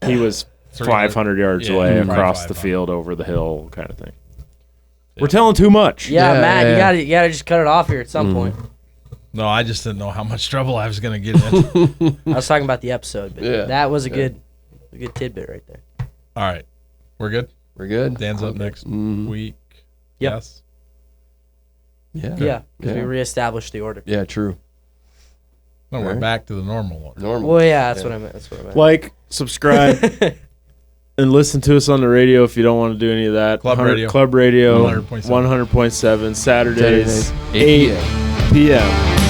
He was 500 yards away probably across the 500. field over the hill kind of thing. We're telling too much. Yeah, Yeah, Matt, yeah. you gotta just cut it off here at some point. no. I just didn't know how much trouble I was going to get in. I was talking about the episode, but Yeah. that was a good tidbit right there. All right, we're good. We're good. Dan's up next week. Yep. Yes. Yeah. Yeah, because we reestablished the order. Yeah. True. No, we're Alright. back to the normal order. Normal. Well, yeah, that's what I meant. Like, subscribe, and listen to us on the radio if you don't want to do any of that. Club radio. Club Radio. 100.7. 100.7. Saturdays, Saturdays, 8 8 p.m.